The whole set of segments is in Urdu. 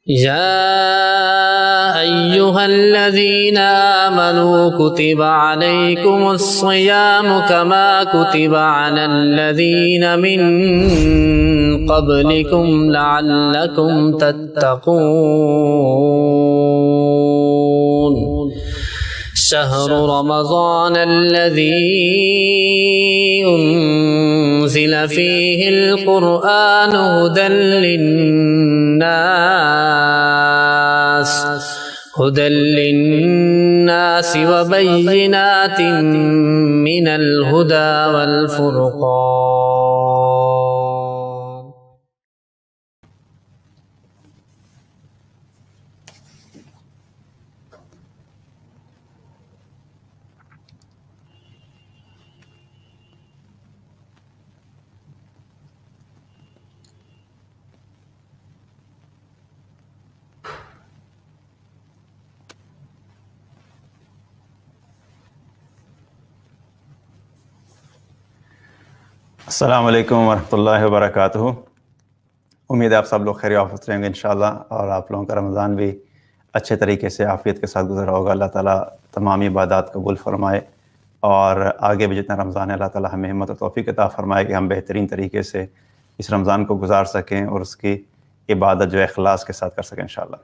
يا أيها الذين آمنوا كتب عليكم الصيام كما كتب على الذين من قبلكم لعلكم تتقون شهر رمضان الذي أنزل فيه القرآن هدى للناس وبينات من الهدى والفرقان. السلام علیکم ورحمۃ اللہ وبرکاتہ. امید ہے آپ سب لوگ خیر آفت رہیں گے انشاءاللہ، اور آپ لوگوں کا رمضان بھی اچھے طریقے سے عافیت کے ساتھ گزرا ہوگا. اللہ تعالیٰ تمام عبادات قبول فرمائے، اور آگے بھی جتنا رمضان ہے اللہ تعالیٰ ہمیں ہمت و توفیق عطا فرمائے کہ ہم بہترین طریقے سے اس رمضان کو گزار سکیں اور اس کی عبادت جو ہے اخلاص کے ساتھ کر سکیں انشاءاللہ.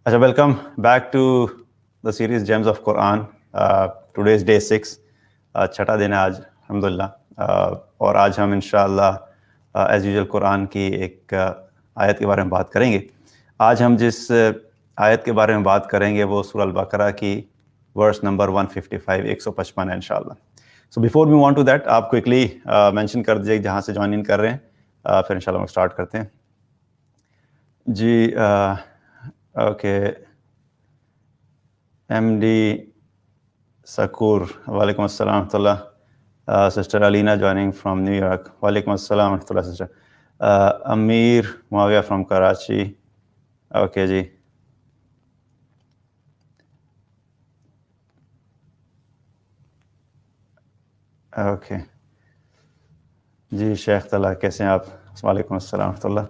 اچھا، welcome back to the series gems of Quran. Today is day 6، چھٹا دن ہے آج الحمدللہ. اور آج ہم انشاءاللہ ایز یوزول قرآن کی ایک آیت کے بارے میں بات کریں گے. آج ہم جس آیت کے بارے میں بات کریں گے وہ سورہ البقرہ کی ورس نمبر 155 155 ہے انشاءاللہ. So before we want to that, آپ کوئکلی مینشن کر دیجیے جہاں سے جوائن ان کر رہے ہیں، پھر انشاءاللہ ہم اسٹارٹ کرتے ہیں. جی اوکے، ایم ڈی سکور، وعلیکم السلام ورحمۃ اللہ. Sister Alina joining from New York, وعلیکم السلام ورحمۃ اللہ sister. Amir Muawiya from Karachi, okay جی. اوکے جی، شیخ طلحہ کیسے ہیں آپ؟ وعلیکم السلام ورحمۃ اللہ.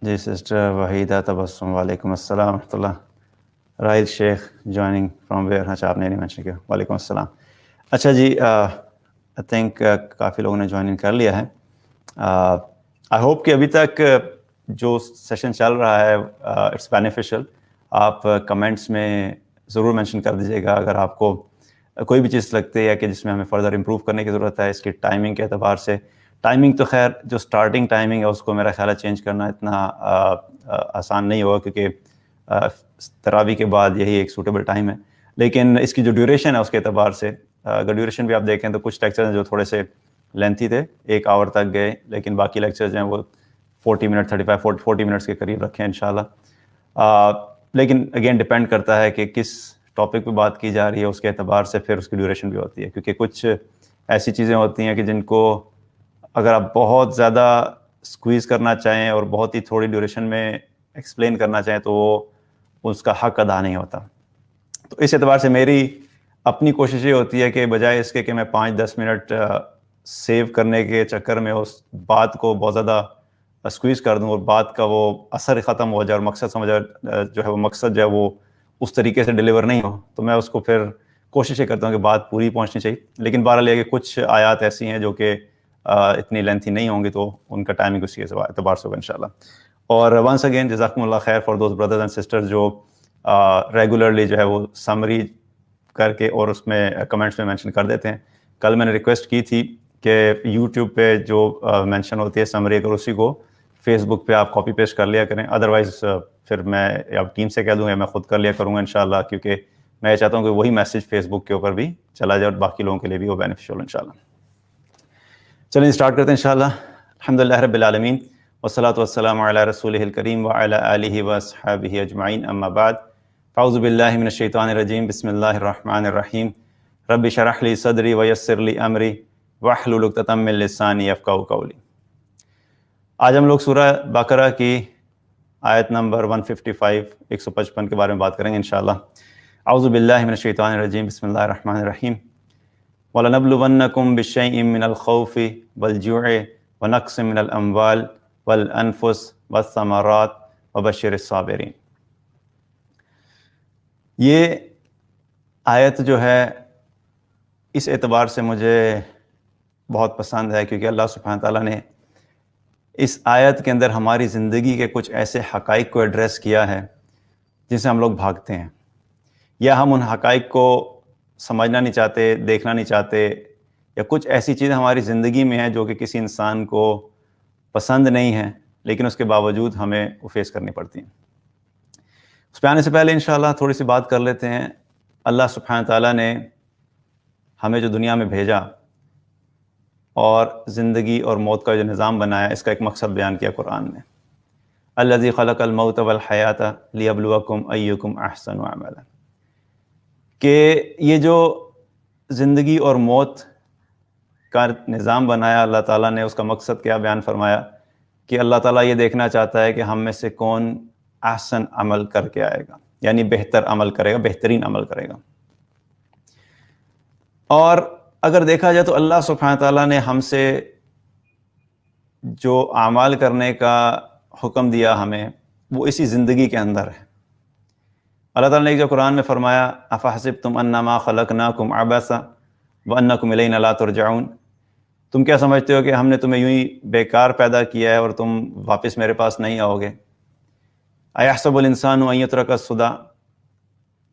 جی سسٹر وحیدہ تبسم، وعلیکم السلام ورحمۃ اللہ. راحل شیخ جوائننگ فرام ویئر، اچھا آپ نے نہیں مینشن کیا، وعلیکم السلام. اچھا جی، آئی تھنک کافی لوگوں نے جوائن کر لیا ہے. آئی ہوپ کہ ابھی تک جو سیشن چل رہا ہے اٹس بینیفیشل. آپ کمنٹس میں ضرور مینشن کر دیجیے گا اگر آپ کو کوئی بھی چیز لگتی ہے کہ جس میں ہمیں فردر امپروو کرنے کی ضرورت ہے. اس کی ٹائمنگ کے اعتبار سے، ٹائمنگ تو خیر جو سٹارٹنگ ٹائمنگ ہے اس کو میرا خیال ہے چینج کرنا اتنا آسان نہیں ہوگا، کیونکہ تراویح کے بعد یہی ایک سوٹیبل ٹائم ہے. لیکن اس کی جو ڈیوریشن ہے اس کے اعتبار سے، اگر ڈیوریشن بھی آپ دیکھیں تو کچھ لیکچرز ہیں جو تھوڑے سے لینتھی تھے، 1 آور تک گئے، لیکن باقی لیکچرز ہیں وہ 40 منٹ 40 منٹس کے قریب رکھیں انشاءاللہ. لیکن اگین ڈپینڈ کرتا ہے کہ کس ٹاپک پہ بات کی جا رہی ہے، اس کے اعتبار سے پھر اس کی ڈیوریشن بھی ہوتی ہے. کیونکہ کچھ ایسی چیزیں ہوتی ہیں کہ جن کو اگر آپ بہت زیادہ اسکویز کرنا چاہیں اور بہت ہی تھوڑی ڈیوریشن میں ایکسپلین کرنا چاہیں تو وہ اس کا حق ادا نہیں ہوتا. تو اس اعتبار سے میری اپنی کوشش یہ ہوتی ہے کہ بجائے اس کے کہ میں 5-10 منٹ سیو کرنے کے چکر میں اس بات کو بہت زیادہ اسکویز کر دوں اور بات کا وہ اثر ختم ہو جائے اور مقصد جو ہے وہ مقصد جو ہے وہ اس طریقے سے ڈیلیور نہیں ہو، تو میں اس کو پھر کوشش یہ کرتا ہوں کہ بات پوری پہنچنی چاہیے. لیکن بہرحال یہ کہ کچھ آیات ایسی ہیں جو کہ اتنی لینتھی نہیں ہوں گی، تو ان کا ٹائمنگ اسی اعتبار سے ہوگا انشاءاللہ. اور ونس اگین جزاکم اللہ خیر for those brothers and sisters جو ریگولرلی جو ہے وہ سمری کر کے اور اس میں کمنٹس میں مینشن کر دیتے ہیں. کل میں نے ریکویسٹ کی تھی کہ یوٹیوب پہ جو مینشن ہوتی ہے سمری، اگر اسی کو فیس بک پہ آپ کاپی پیسٹ کر لیا کریں، ادروائز پھر میں اب ٹیم سے کہہ دوں گا، میں خود کر لیا کروں گا انشاءاللہ، کیونکہ میں یہ چاہتا ہوں کہ وہی میسیج فیس بک کے اوپر بھی چلا جائے اور باقی لوگوں کے لیے بھی وہ بینیفیشل ہو انشاءاللہ. چلیں اسٹارٹ کرتے ہیں انشاءاللہ. الحمدللہ رب العالمین والصلاۃ والسلام علی رسولہ الکریم وعلی آلہ واصحابہ اجمعین، اما بعد. اعوذ باللہ من الشیطان الرجیم، بسم اللہ الرحمن الرحیم. رب اشرح لی صدری ویسر لی امری واحلل عقدۃ من لسانی یفقہوا قولی. آج ہم لوگ سورہ بقرہ کی آیت نمبر 155 155 کے بارے میں بات کریں گے انشاءاللہ. اعوذ باللہ من الشیطان الرجیم، بسم اللہ الرحمن الرحیم. وَلَنَبْلُوَنَّكُمْ بِشَيْءٍ مِّنَ الْخَوْفِ وَالْجُوعِ وَنَقْصٍ مِّنَ الْأَمْوَالِ وَالْأَنفُسِ وَالثَّمَرَاتِ وَبَشِّرِ الصَّابِرِينَ۔ یہ آیت جو ہے اس اعتبار سے مجھے بہت پسند ہے کیونکہ اللہ سبحانہ تعالیٰ نے اس آیت کے اندر ہماری زندگی کے کچھ ایسے حقائق کو ایڈریس کیا ہے جن سے ہم لوگ بھاگتے ہیں، یا ہم ان حقائق کو سمجھنا نہیں چاہتے، دیکھنا نہیں چاہتے، یا کچھ ایسی چیزیں ہماری زندگی میں ہیں جو کہ کسی انسان کو پسند نہیں ہیں لیکن اس کے باوجود ہمیں وہ فیس کرنی پڑتی ہیں۔ اس پہ آنے سے پہلے انشاءاللہ تھوڑی سی بات کر لیتے ہیں۔ اللہ سبحانہ تعالیٰ نے ہمیں جو دنیا میں بھیجا اور زندگی اور موت کا جو نظام بنایا، اس کا ایک مقصد بیان کیا قرآن نے۔ الذی خلق الموت والحیات لیبلوکم ایکم احسن عملا، کہ یہ جو زندگی اور موت کا نظام بنایا اللہ تعالیٰ نے، اس کا مقصد کیا بیان فرمایا کہ اللہ تعالیٰ یہ دیکھنا چاہتا ہے کہ ہم میں سے کون احسن عمل کر کے آئے گا، یعنی بہتر عمل کرے گا، بہترین عمل کرے گا۔ اور اگر دیکھا جائے تو اللہ سبحانہ تعالیٰ نے ہم سے جو اعمال کرنے کا حکم دیا ہمیں، وہ اسی زندگی کے اندر ہے۔ اللہ تعالیٰ نے ایک جو قرآن میں فرمایا افحسبتم انما خلقناکم عبثا وانکم الینا لا ترجعون، تم کیا سمجھتے ہو کہ ہم نے تمہیں یوں ہی بیکار پیدا کیا ہے اور تم واپس میرے پاس نہیں آؤ گے؟ ایحسب الانسان ان یترک سدی،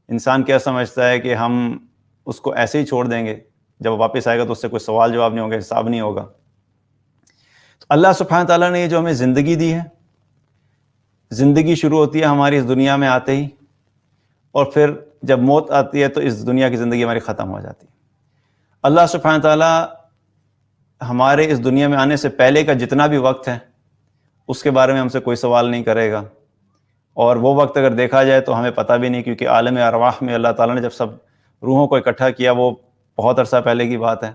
انسان کیا سمجھتا ہے کہ ہم اس کو ایسے ہی چھوڑ دیں گے، جب واپس آئے گا تو اس سے کوئی سوال جواب نہیں ہوگا، حساب نہیں ہوگا۔ تو اللہ سبحانہ تعالیٰ نے یہ جو ہمیں زندگی دی ہے، زندگی شروع ہوتی ہے ہماری اس دنیا میں آتے ہی، اور پھر جب موت آتی ہے تو اس دنیا کی زندگی ہماری ختم ہو جاتی ہے۔ اللہ سبحانہ تعالیٰ ہمارے اس دنیا میں آنے سے پہلے کا جتنا بھی وقت ہے اس کے بارے میں ہم سے کوئی سوال نہیں کرے گا، اور وہ وقت اگر دیکھا جائے تو ہمیں پتہ بھی نہیں، کیونکہ عالم ارواح میں اللہ تعالیٰ نے جب سب روحوں کو اکٹھا کیا وہ بہت عرصہ پہلے کی بات ہے،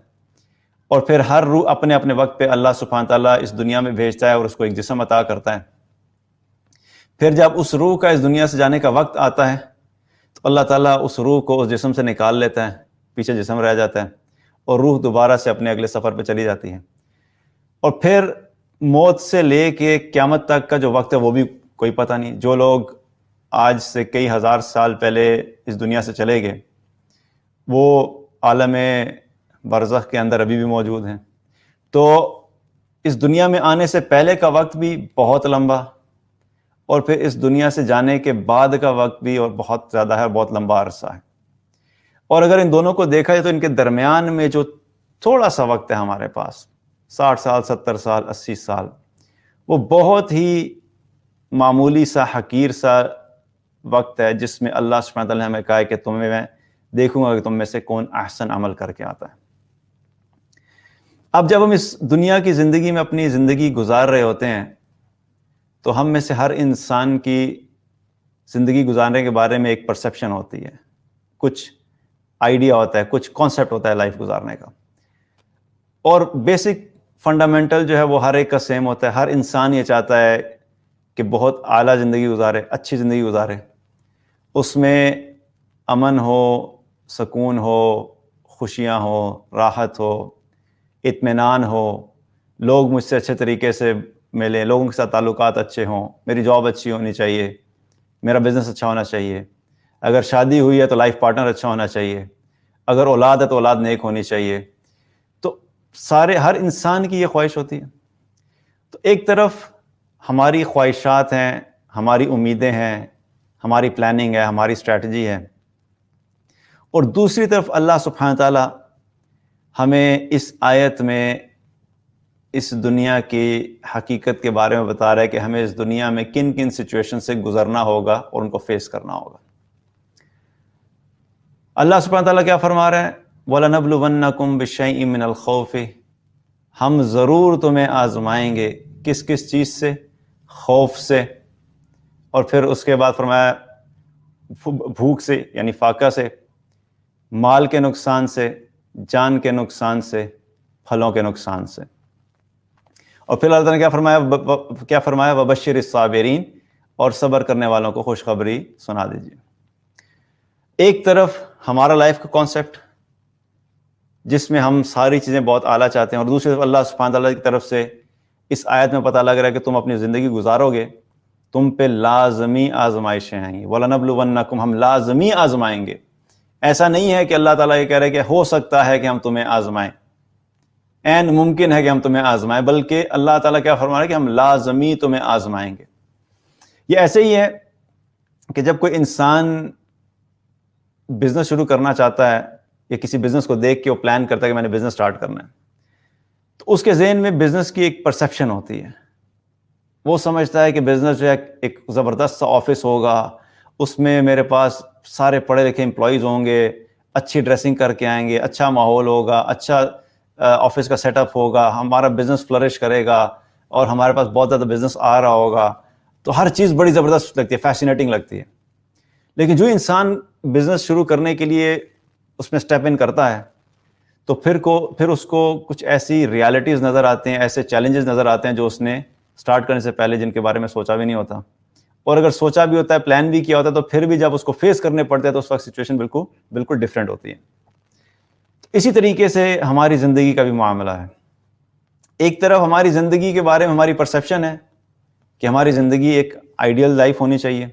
اور پھر ہر روح اپنے اپنے وقت پہ اللہ سبحانہ تعالیٰ اس دنیا میں بھیجتا ہے اور اس کو ایک جسم عطا کرتا ہے۔ پھر جب اس روح کا اس دنیا سے جانے کا وقت آتا ہے تو اللہ تعالیٰ اس روح کو اس جسم سے نکال لیتا ہے، پیچھے جسم رہ جاتا ہے، اور روح دوبارہ سے اپنے اگلے سفر پہ چلی جاتی ہے۔ اور پھر موت سے لے کے قیامت تک کا جو وقت ہے وہ بھی کوئی پتہ نہیں۔ جو لوگ آج سے کئی ہزار سال پہلے اس دنیا سے چلے گئے وہ عالم برزخ کے اندر ابھی بھی موجود ہیں۔ تو اس دنیا میں آنے سے پہلے کا وقت بھی بہت لمبا، اور پھر اس دنیا سے جانے کے بعد کا وقت بھی اور بہت زیادہ ہے، بہت لمبا عرصہ ہے۔ اور اگر ان دونوں کو دیکھا جائے تو ان کے درمیان میں جو تھوڑا سا وقت ہے ہمارے پاس، 60 سال، 70 سال، 80 سال، وہ بہت ہی معمولی سا، حقیر سا وقت ہے جس میں اللہ سبحانہ تعالیٰ نے ہمیں کہا ہے کہ تمہیں میں دیکھوں گا کہ تم میں سے کون احسن عمل کر کے آتا ہے۔ اب جب ہم اس دنیا کی زندگی میں اپنی زندگی گزار رہے ہوتے ہیں تو ہم میں سے ہر انسان کی زندگی گزارنے کے بارے میں ایک پرسیپشن ہوتی ہے، کچھ آئیڈیا ہوتا ہے، کچھ کانسیپٹ ہوتا ہے لائف گزارنے کا، اور بیسک فنڈامنٹل جو ہے وہ ہر ایک کا سیم ہوتا ہے۔ ہر انسان یہ چاہتا ہے کہ بہت اعلیٰ زندگی گزارے، اچھی زندگی گزارے، اس میں امن ہو، سکون ہو، خوشیاں ہو، راحت ہو، اطمینان ہو، لوگ مجھ سے اچھے طریقے سے ملیں، لوگوں کے ساتھ تعلقات اچھے ہوں، میری جاب اچھی ہونی چاہیے، میرا بزنس اچھا ہونا چاہیے، اگر شادی ہوئی ہے تو لائف پارٹنر اچھا ہونا چاہیے، اگر اولاد ہے تو اولاد نیک ہونی چاہیے۔ تو ہر انسان کی یہ خواہش ہوتی ہے۔ تو ایک طرف ہماری خواہشات ہیں، ہماری امیدیں ہیں، ہماری پلاننگ ہے، ہماری اسٹریٹجی ہے، اور دوسری طرف اللہ سبحانہ تعالیٰ ہمیں اس آیت میں اس دنیا کی حقیقت کے بارے میں بتا رہا ہے کہ ہمیں اس دنیا میں کن کن سچویشن سے گزرنا ہوگا اور ان کو فیس کرنا ہوگا۔ اللہ سبحانہ تعالیٰ کیا فرما رہے ہیں؟ وَلَنَبْلُوَنَّكُمْ بِشَيْءٍ مِّنَ الْخَوْفِ، ہم ضرور تمہیں آزمائیں گے، کس کس چیز سے؟ خوف سے، اور پھر اس کے بعد فرمایا بھوک سے یعنی فاقہ سے، مال کے نقصان سے، جان کے نقصان سے، پھلوں کے نقصان سے، اور پھر اللہ تعالیٰ نے کیا فرمایا وَبَشِّرِ الصَّابِرِينَ، اور صبر کرنے والوں کو خوشخبری سنا دیجیے۔ ایک طرف ہمارا لائف کا کانسیپٹ، جس میں ہم ساری چیزیں بہت اعلیٰ چاہتے ہیں، اور دوسری طرف اللہ سبحانہ تعالیٰ کی طرف سے اس آیت میں پتہ لگ رہا ہے کہ تم اپنی زندگی گزارو گے، تم پہ لازمی آزمائشیں آئیں گی، وَلَنَبْلُوَنَّكُمْ، ہم لازمی آزمائیں گے. ایسا نہیں ہے کہ اللہ تعالیٰ یہ کہہ رہے کہ ہو سکتا ہے کہ ہم تمہیں آزمائیں، این ممکن ہے کہ ہم تمہیں آزمائیں، بلکہ اللہ تعالیٰ کیا فرما رہا ہے کہ ہم لازمی تمہیں آزمائیں گے. یہ ایسے ہی ہے کہ جب کوئی انسان بزنس شروع کرنا چاہتا ہے یا کسی بزنس کو دیکھ کے وہ پلان کرتا ہے کہ میں نے بزنس سٹارٹ کرنا ہے، تو اس کے ذہن میں بزنس کی ایک پرسیپشن ہوتی ہے. وہ سمجھتا ہے کہ بزنس جو ہے ایک زبردست سا آفس ہوگا، اس میں میرے پاس سارے پڑھے لکھے امپلائیز ہوں گے، اچھی ڈریسنگ کر کے آئیں گے، اچھا ماحول ہوگا، اچھا آفس کا سیٹ اپ ہوگا، ہمارا بزنس فلرش کرے گا اور ہمارے پاس بہت زیادہ بزنس آ رہا ہوگا. تو ہر چیز بڑی زبردست لگتی ہے، فیسینیٹنگ لگتی ہے. لیکن جو انسان بزنس شروع کرنے کے لیے اس میں اسٹیپ ان کرتا ہے تو پھر اس کو کچھ ایسی ریالٹیز نظر آتے ہیں، ایسے چیلنجز نظر آتے ہیں جو اس نے سٹارٹ کرنے سے پہلے جن کے بارے میں سوچا بھی نہیں ہوتا، اور اگر سوچا بھی ہوتا ہے، پلان بھی کیا ہوتا ہے، تو پھر بھی جب اس کو فیس کرنے پڑتے ہیں تو اس وقت سچویشن بالکل ڈفرینٹ ہوتی ہے. اسی طریقے سے ہماری زندگی کا بھی معاملہ ہے. ایک طرف ہماری زندگی کے بارے میں ہماری پرسیپشن ہے کہ ہماری زندگی ایک آئیڈیل لائف ہونی چاہیے،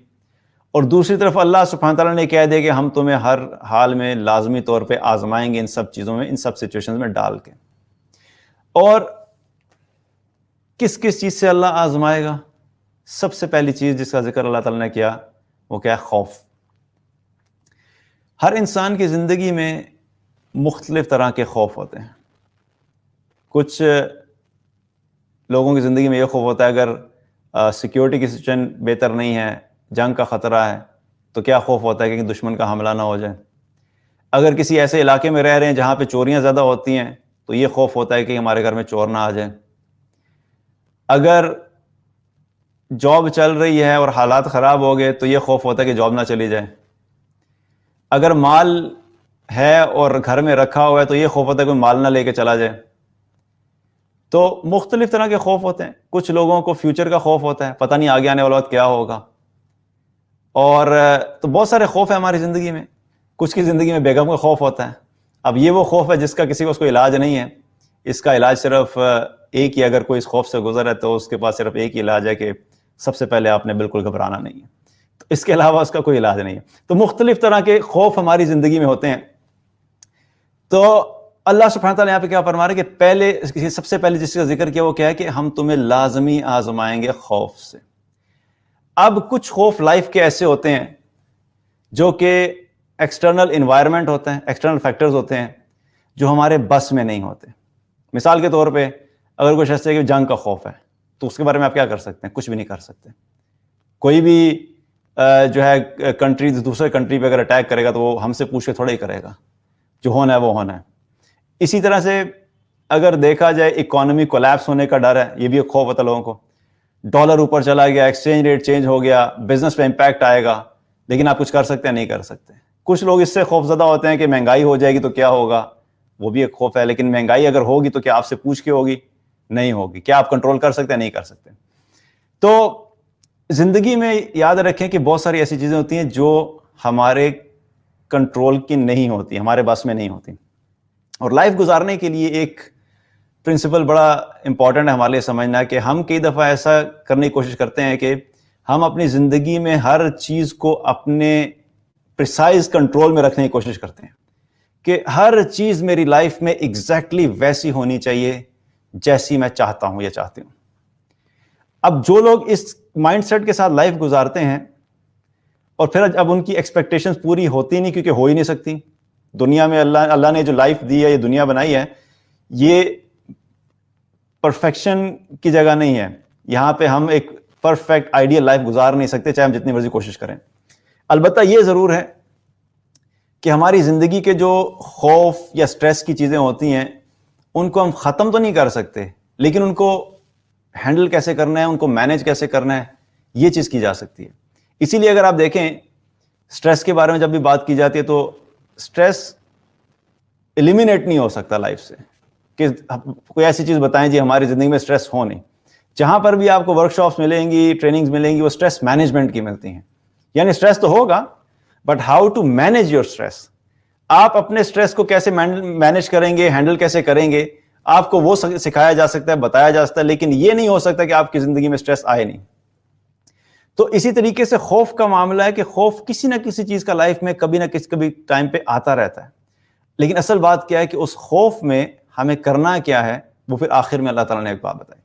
اور دوسری طرف اللہ سبحانہ تعالیٰ نے کہہ دیا کہ ہم تمہیں ہر حال میں لازمی طور پہ آزمائیں گے، ان سب چیزوں میں، ان سب سچویشنز میں ڈال کے. اور کس چیز سے اللہ آزمائے گا؟ سب سے پہلی چیز جس کا ذکر اللہ تعالیٰ نے کیا وہ کیا ہے؟ خوف. ہر انسان کی زندگی میں مختلف طرح کے خوف ہوتے ہیں. کچھ لوگوں کی زندگی میں یہ خوف ہوتا ہے اگر سیکیورٹی کی سچویشن بہتر نہیں ہے، جنگ کا خطرہ ہے، تو کیا خوف ہوتا ہے کہ دشمن کا حملہ نہ ہو جائے. اگر کسی ایسے علاقے میں رہ رہے ہیں جہاں پہ چوریاں زیادہ ہوتی ہیں تو یہ خوف ہوتا ہے کہ ہمارے گھر میں چور نہ آ جائے. اگر جاب چل رہی ہے اور حالات خراب ہو گئے تو یہ خوف ہوتا ہے کہ جاب نہ چلی جائے. اگر مال ہے اور گھر میں رکھا ہوا ہے تو یہ خوف ہوتا ہے کہ کوئی مال نہ لے کے چلا جائے. تو مختلف طرح کے خوف ہوتے ہیں. کچھ لوگوں کو فیوچر کا خوف ہوتا ہے، پتہ نہیں آگے آنے والا وقت کیا ہوگا. اور تو بہت سارے خوف ہیں ہماری زندگی میں. کچھ کی زندگی میں بیگم کا خوف ہوتا ہے. اب یہ وہ خوف ہے جس کا کسی کو اس کو علاج نہیں ہے. اس کا علاج صرف ایک ہی، اگر کوئی اس خوف سے گزر ہے تو اس کے پاس صرف ایک ہی علاج ہے کہ سب سے پہلے آپ نے بالکل گھبرانا نہیں ہے. تو اس کے علاوہ اس کا کوئی علاج نہیں ہے. تو مختلف طرح کے خوف ہماری زندگی میں ہوتے ہیں. تو اللہ سبحانہ تعالیٰ یہاں پہ کیا فرما رہے ہیں کہ سب سے پہلے جس کا ذکر کیا وہ کیا ہے کہ ہم تمہیں لازمی آزمائیں گے خوف سے. اب کچھ خوف لائف کے ایسے ہوتے ہیں جو کہ ایکسٹرنل انوائرمنٹ ہوتے ہیں، ایکسٹرنل فیکٹرز ہوتے ہیں جو ہمارے بس میں نہیں ہوتے. مثال کے طور پہ اگر کوئی شخص ہے کہ جنگ کا خوف ہے تو اس کے بارے میں آپ کیا کر سکتے ہیں؟ کچھ بھی نہیں کر سکتے. کوئی بھی جو ہے کنٹری دوسرے کنٹری پہ اگر اٹیک کرے گا تو وہ ہم سے پوچھ کے تھوڑا ہی کرے گا، جو ہونا ہے وہ ہونا ہے. اسی طرح سے اگر دیکھا جائے اکانومی کولیپس ہونے کا ڈر ہے، یہ بھی ایک خوف ہوتا ہے لوگوں کو. ڈالر اوپر چلا گیا، ایکسچینج ریٹ چینج ہو گیا، بزنس پہ امپیکٹ آئے گا، لیکن آپ کچھ کر سکتے ہیں؟ نہیں کر سکتے. کچھ لوگ اس سے خوف زدہ ہوتے ہیں کہ مہنگائی ہو جائے گی تو کیا ہوگا، وہ بھی ایک خوف ہے. لیکن مہنگائی اگر ہوگی تو کیا آپ سے پوچھ کے ہوگی؟ نہیں ہوگی. کیا آپ کنٹرول کر سکتے ہیں؟ نہیں کر سکتے. تو زندگی میں یاد رکھیں کہ بہت ساری ایسی چیزیں ہوتی ہیں جو ہمارے کنٹرول کی نہیں ہوتی، ہمارے بس میں نہیں ہوتی. اور لائف گزارنے کے لیے ایک پرنسپل بڑا امپورٹنٹ ہے ہمارے لیے سمجھنا ہے کہ ہم کئی دفعہ ایسا کرنے کی کوشش کرتے ہیں کہ ہم اپنی زندگی میں ہر چیز کو اپنے پریسائز کنٹرول میں رکھنے کی کوشش کرتے ہیں کہ ہر چیز میری لائف میں ایگزیکٹلی ویسی ہونی چاہیے جیسی میں چاہتا ہوں یا چاہتی ہوں. اب جو لوگ اس مائنڈ سیٹ کے ساتھ لائف گزارتے ہیں اور پھر اب ان کی ایکسپیکٹیشنز پوری ہوتی نہیں کیونکہ ہو ہی نہیں سکتی. دنیا میں اللہ نے جو لائف دی ہے، یہ دنیا بنائی ہے، یہ پرفیکشن کی جگہ نہیں ہے. یہاں پہ ہم ایک پرفیکٹ آئیڈیل لائف گزار نہیں سکتے چاہے ہم جتنی مرضی کوشش کریں. البتہ یہ ضرور ہے کہ ہماری زندگی کے جو خوف یا سٹریس کی چیزیں ہوتی ہیں ان کو ہم ختم تو نہیں کر سکتے، لیکن ان کو ہینڈل کیسے کرنا ہے، ان کو مینیج کیسے کرنا ہے، یہ چیز کی جا سکتی ہے. اسی لیے اگر آپ دیکھیں سٹریس کے بارے میں جب بھی بات کی جاتی ہے تو سٹریس ایلیمینیٹ نہیں ہو سکتا لائف سے کہ کوئی ایسی چیز بتائیں جی ہماری زندگی میں سٹریس ہو نہیں. جہاں پر بھی آپ کو ورک شاپس ملیں گی، ٹریننگز ملیں گی، وہ سٹریس مینجمنٹ کی ملتی ہیں. یعنی سٹریس تو ہوگا but how to manage your stress. آپ اپنے اسٹریس کو کیسے مینیج کریں گے, ہینڈل کیسے کریں گے, آپ کو وہ سکھایا جا سکتا ہے, بتایا جا سکتا ہے, لیکن یہ نہیں ہو سکتا کہ آپ کی زندگی میں اسٹریس آئے نہیں. تو اسی طریقے سے خوف کا معاملہ ہے کہ خوف کسی نہ کسی چیز کا لائف میں کبھی نہ کبھی ٹائم پہ آتا رہتا ہے, لیکن اصل بات کیا ہے کہ اس خوف میں ہمیں کرنا کیا ہے, وہ پھر آخر میں اللہ تعالیٰ نے ایک بات بتائی.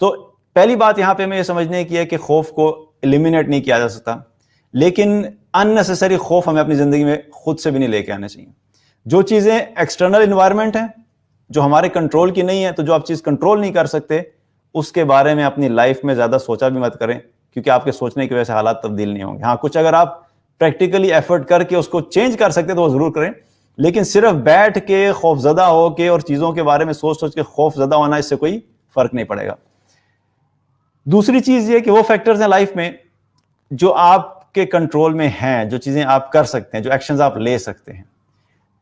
تو پہلی بات یہاں پہ ہمیں یہ سمجھنے کی ہے کہ خوف کو ایلیمینیٹ نہیں کیا جا سکتا, لیکن اننیسیسری خوف ہمیں اپنی زندگی میں خود سے بھی نہیں لے کے آنے چاہیے. جو چیزیں ایکسٹرنل انوائرمنٹ ہیں, جو ہمارے کنٹرول کی نہیں ہے, تو جو آپ چیز کنٹرول نہیں کر سکتے اس کے بارے میں اپنی لائف میں زیادہ سوچا بھی مت کریں, کیونکہ آپ کے سوچنے کی وجہ سے حالات تبدیل نہیں ہوں گے. ہاں, کچھ اگر آپ پریکٹیکلی ایفرٹ کر کے اس کو چینج کر سکتے تو وہ ضرور کریں, لیکن صرف بیٹھ کے خوف زدہ ہو کے اور چیزوں کے بارے میں سوچ کے خوف زدہ ہونا, اس سے کوئی فرق نہیں پڑے گا. دوسری چیز یہ کہ وہ فیکٹرز ہیں لائف میں جو آپ کے کنٹرول میں ہیں, جو چیزیں آپ کر سکتے ہیں, جو ایکشنز آپ لے سکتے ہیں.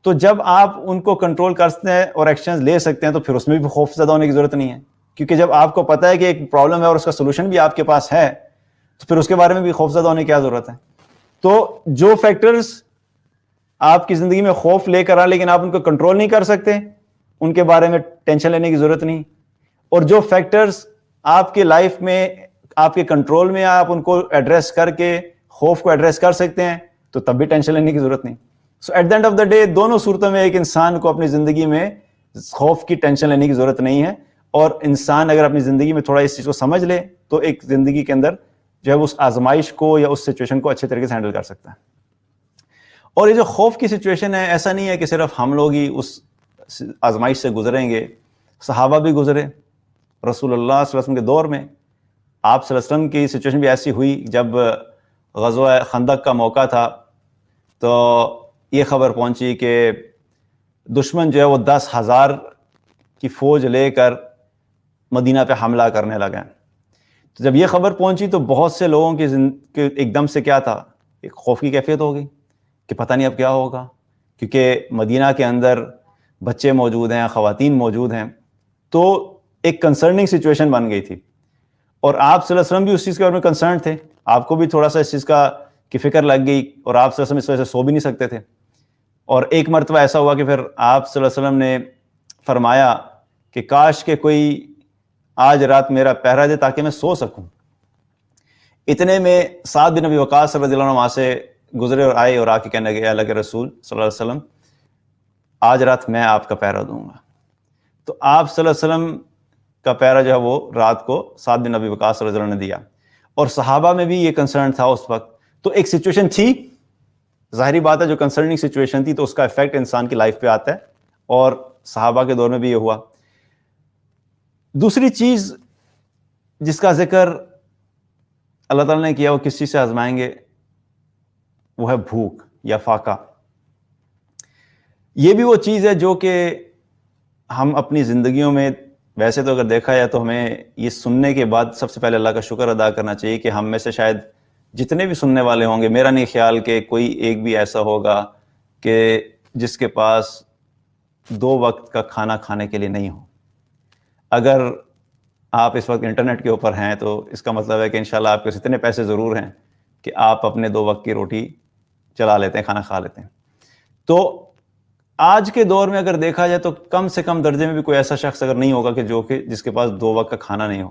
تو جب آپ ان کو کنٹرول کر سکتے ہیں اور ایکشنز لے سکتے ہیں تو پھر اس میں بھی خوف زدہ ہونے کی ضرورت نہیں ہے, کیونکہ جب آپ کو پتہ ہے کہ ایک پرابلم ہے اور اس کا سولوشن بھی آپ کے پاس ہے تو پھر اس کے بارے میں بھی خوف زدہ ہونے کی کیا ضرورت ہے. تو جو فیکٹرز آپ کی زندگی میں خوف لے کر آ لیکن آپ ان کو کنٹرول نہیں کر سکتے, ان کے بارے میں ٹینشن لینے کی ضرورت نہیں. اور جو فیکٹرز آپ کے لائف میں آپ کے کنٹرول میں, آپ ان کو ایڈریس کر کے خوف کو ایڈریس کر سکتے ہیں تو تب بھی ٹینشن لینے کی ضرورت نہیں. So at the end of the day دونوں صورتوں میں ایک انسان کو اپنی زندگی میں خوف کی ٹینشن لینے کی ضرورت نہیں ہے, اور انسان اگر اپنی زندگی میں تھوڑا اس چیز کو سمجھ لے تو ایک زندگی کے اندر جو ہے اس آزمائش کو یا اس سچویشن کو اچھے طریقے سے ہینڈل کر سکتا ہے. اور یہ جو خوف کی سچویشن ہے, ایسا نہیں ہے کہ صرف ہم لوگ ہی اس آزمائش سے گزریں گے, صحابہ بھی گزرے. رسول اللہ صلی اللہ علیہ وسلم کے دور میں آپ صلی اللہ علیہ وسلم کی سچویشن بھی ایسی ہوئی, جب غزوہ خندق کا موقع تھا تو یہ خبر پہنچی کہ دشمن جو ہے وہ 10,000 کی فوج لے کر مدینہ پہ حملہ کرنے لگے. تو جب یہ خبر پہنچی تو بہت سے لوگوں کی ایک دم سے کیا تھا, ایک خوف کی کیفیت ہو گئی کہ پتہ نہیں اب کیا ہوگا, کیونکہ مدینہ کے اندر بچے موجود ہیں, خواتین موجود ہیں, تو ایک کنسرننگ سچویشن بن گئی تھی. اور آپ صلی اللہ علیہ وسلم بھی اس چیز کے بارے میں کنسرن تھے, آپ کو بھی تھوڑا سا اس چیز کی فکر لگ گئی, اور آپ صلی اللہ علیہ وسلم اس وجہ سے سو بھی نہیں سکتے تھے. اور ایک مرتبہ ایسا ہوا کہ پھر آپ صلی اللہ علیہ وسلم نے فرمایا کہ کاش کہ کوئی آج رات میرا پہرا دے تاکہ میں سو سکوں. اتنے میں سعد بن ابی وقاص رضی اللہ عنہ وہاں سے گزرے اور آئے اور آ کے کہنے لگے, اللہ کے رسول صلی اللہ علیہ وسلم آج رات میں آپ کا پہرا دوں گا. تو آپ صلی اللہ علیہ وسلم کا پہرا جو ہے وہ رات کو سعد بن ابی وقاص رضی اللہ عنہ نے دیا, اور صحابہ میں بھی یہ کنسرن تھا اس وقت. تو ایک سچویشن تھی, ظاہری بات ہے جو کنسرننگ سچویشن تھی تو اس کا افیکٹ انسان کی لائف پہ آتا ہے, اور صحابہ کے دور میں بھی یہ ہوا. دوسری چیز جس کا ذکر اللہ تعالیٰ نے کیا وہ کس چیز سے آزمائیں گے, وہ ہے بھوک یا فاقہ. یہ بھی وہ چیز ہے جو کہ ہم اپنی زندگیوں میں, ویسے تو اگر دیکھا جائے تو ہمیں یہ سننے کے بعد سب سے پہلے اللہ کا شکر ادا کرنا چاہیے کہ ہم میں سے شاید جتنے بھی سننے والے ہوں گے, میرا نہیں خیال کہ کوئی ایک بھی ایسا ہوگا کہ جس کے پاس 2 وقت کا کھانا کھانے کے لیے نہیں ہو. اگر آپ اس وقت انٹرنیٹ کے اوپر ہیں تو اس کا مطلب ہے کہ انشاءاللہ آپ کے پاس اتنے پیسے ضرور ہیں کہ آپ اپنے 2 وقت کی روٹی چلا لیتے ہیں, کھانا کھا لیتے ہیں. تو آج کے دور میں اگر دیکھا جائے تو کم سے کم درجے میں بھی کوئی ایسا شخص اگر نہیں ہوگا کہ جس کے پاس 2 وقت کا کھانا نہیں ہو.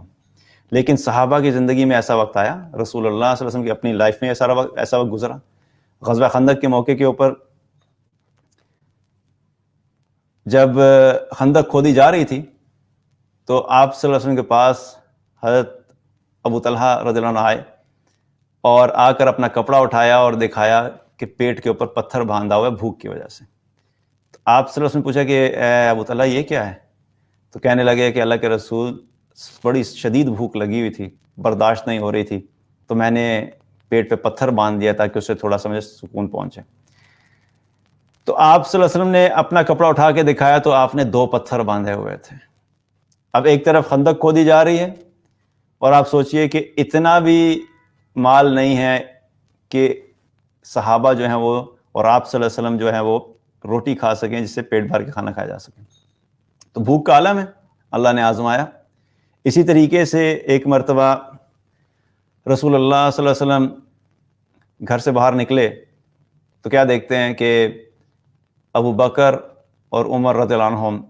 لیکن صحابہ کی زندگی میں ایسا وقت آیا, رسول اللہ صلی اللہ علیہ وسلم کی اپنی لائف میں ایسا وقت گزرا. غزوہ خندق کے موقع کے اوپر جب خندق کھودی جا رہی تھی تو آپ صلی اللہ علیہ وسلم کے پاس حضرت ابو طلحہ رضی اللہ عنہ آئے اور آ کر اپنا کپڑا اٹھایا اور دکھایا کہ پیٹ کے اوپر پتھر باندھا ہوا ہے بھوک کی وجہ سے. تو آپ صلی اللہ علیہ وسلم نے پوچھا کہ اے ابو طلحہ یہ کیا ہے؟ تو کہنے لگے کہ اللہ کے رسول بڑی شدید بھوک لگی ہوئی تھی, برداشت نہیں ہو رہی تھی, تو میں نے پیٹ پہ پتھر باندھ دیا تاکہ اس سے تھوڑا سا مجھے سکون پہنچے. تو آپ صلی اللہ علیہ وسلم نے اپنا کپڑا اٹھا کے دکھایا تو آپ نے 2 پتھر باندھے ہوئے تھے. اب ایک طرف خندق کھودی جا رہی ہے اور آپ سوچئے کہ اتنا بھی مال نہیں ہے کہ صحابہ جو ہیں وہ اور آپ صلی اللہ علیہ وسلم جو ہیں وہ روٹی کھا سکیں جس سے پیٹ بھر کے کھانا کھایا جا سکے. تو بھوک کا عالم ہے, اللہ نے آزمایا. اسی طریقے سے ایک مرتبہ رسول اللہ صلی اللہ علیہ وسلم گھر سے باہر نکلے تو کیا دیکھتے ہیں کہ ابو بکر اور عمر رضی اللہ عنہم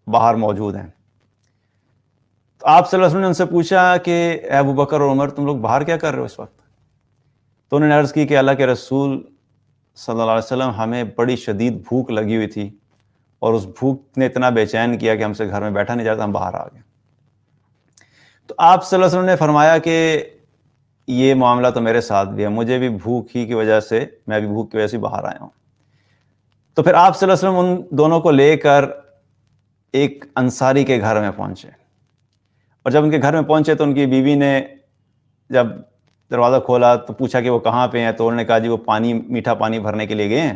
باہر موجود ہیں. تو آپ صلی اللہ علیہ وسلم نے ان سے پوچھا کہ اے ابو بکر اور عمر، تم لوگ باہر کیا کر رہے ہو اس وقت؟ تو انہوں نے عرض کی کہ اللہ کے رسول صلی اللہ علیہ وسلم، ہمیں بڑی شدید بھوک لگی ہوئی تھی اور اس بھوک نے اتنا بے چین کیا کہ ہم سے گھر میں بیٹھا نہیں جاتا، ہم باہر آ گئے. تو آپ صلی اللہ علیہ وسلم نے فرمایا کہ یہ معاملہ تو میرے ساتھ بھی ہے، مجھے بھی بھوک ہی کی وجہ سے، میں بھی بھوک کی وجہ سے باہر آیا ہوں. تو پھر آپ صلی اللہ علیہ وسلم ان دونوں کو لے کر ایک انصاری کے گھر میں پہنچے، اور جب ان کے گھر میں پہنچے تو ان کی بیوی نے جب دروازہ کھولا تو پوچھا کہ وہ کہاں پہ ہیں. تو انہوں نے کہا جی وہ میٹھا پانی بھرنے کے لیے گئے ہیں.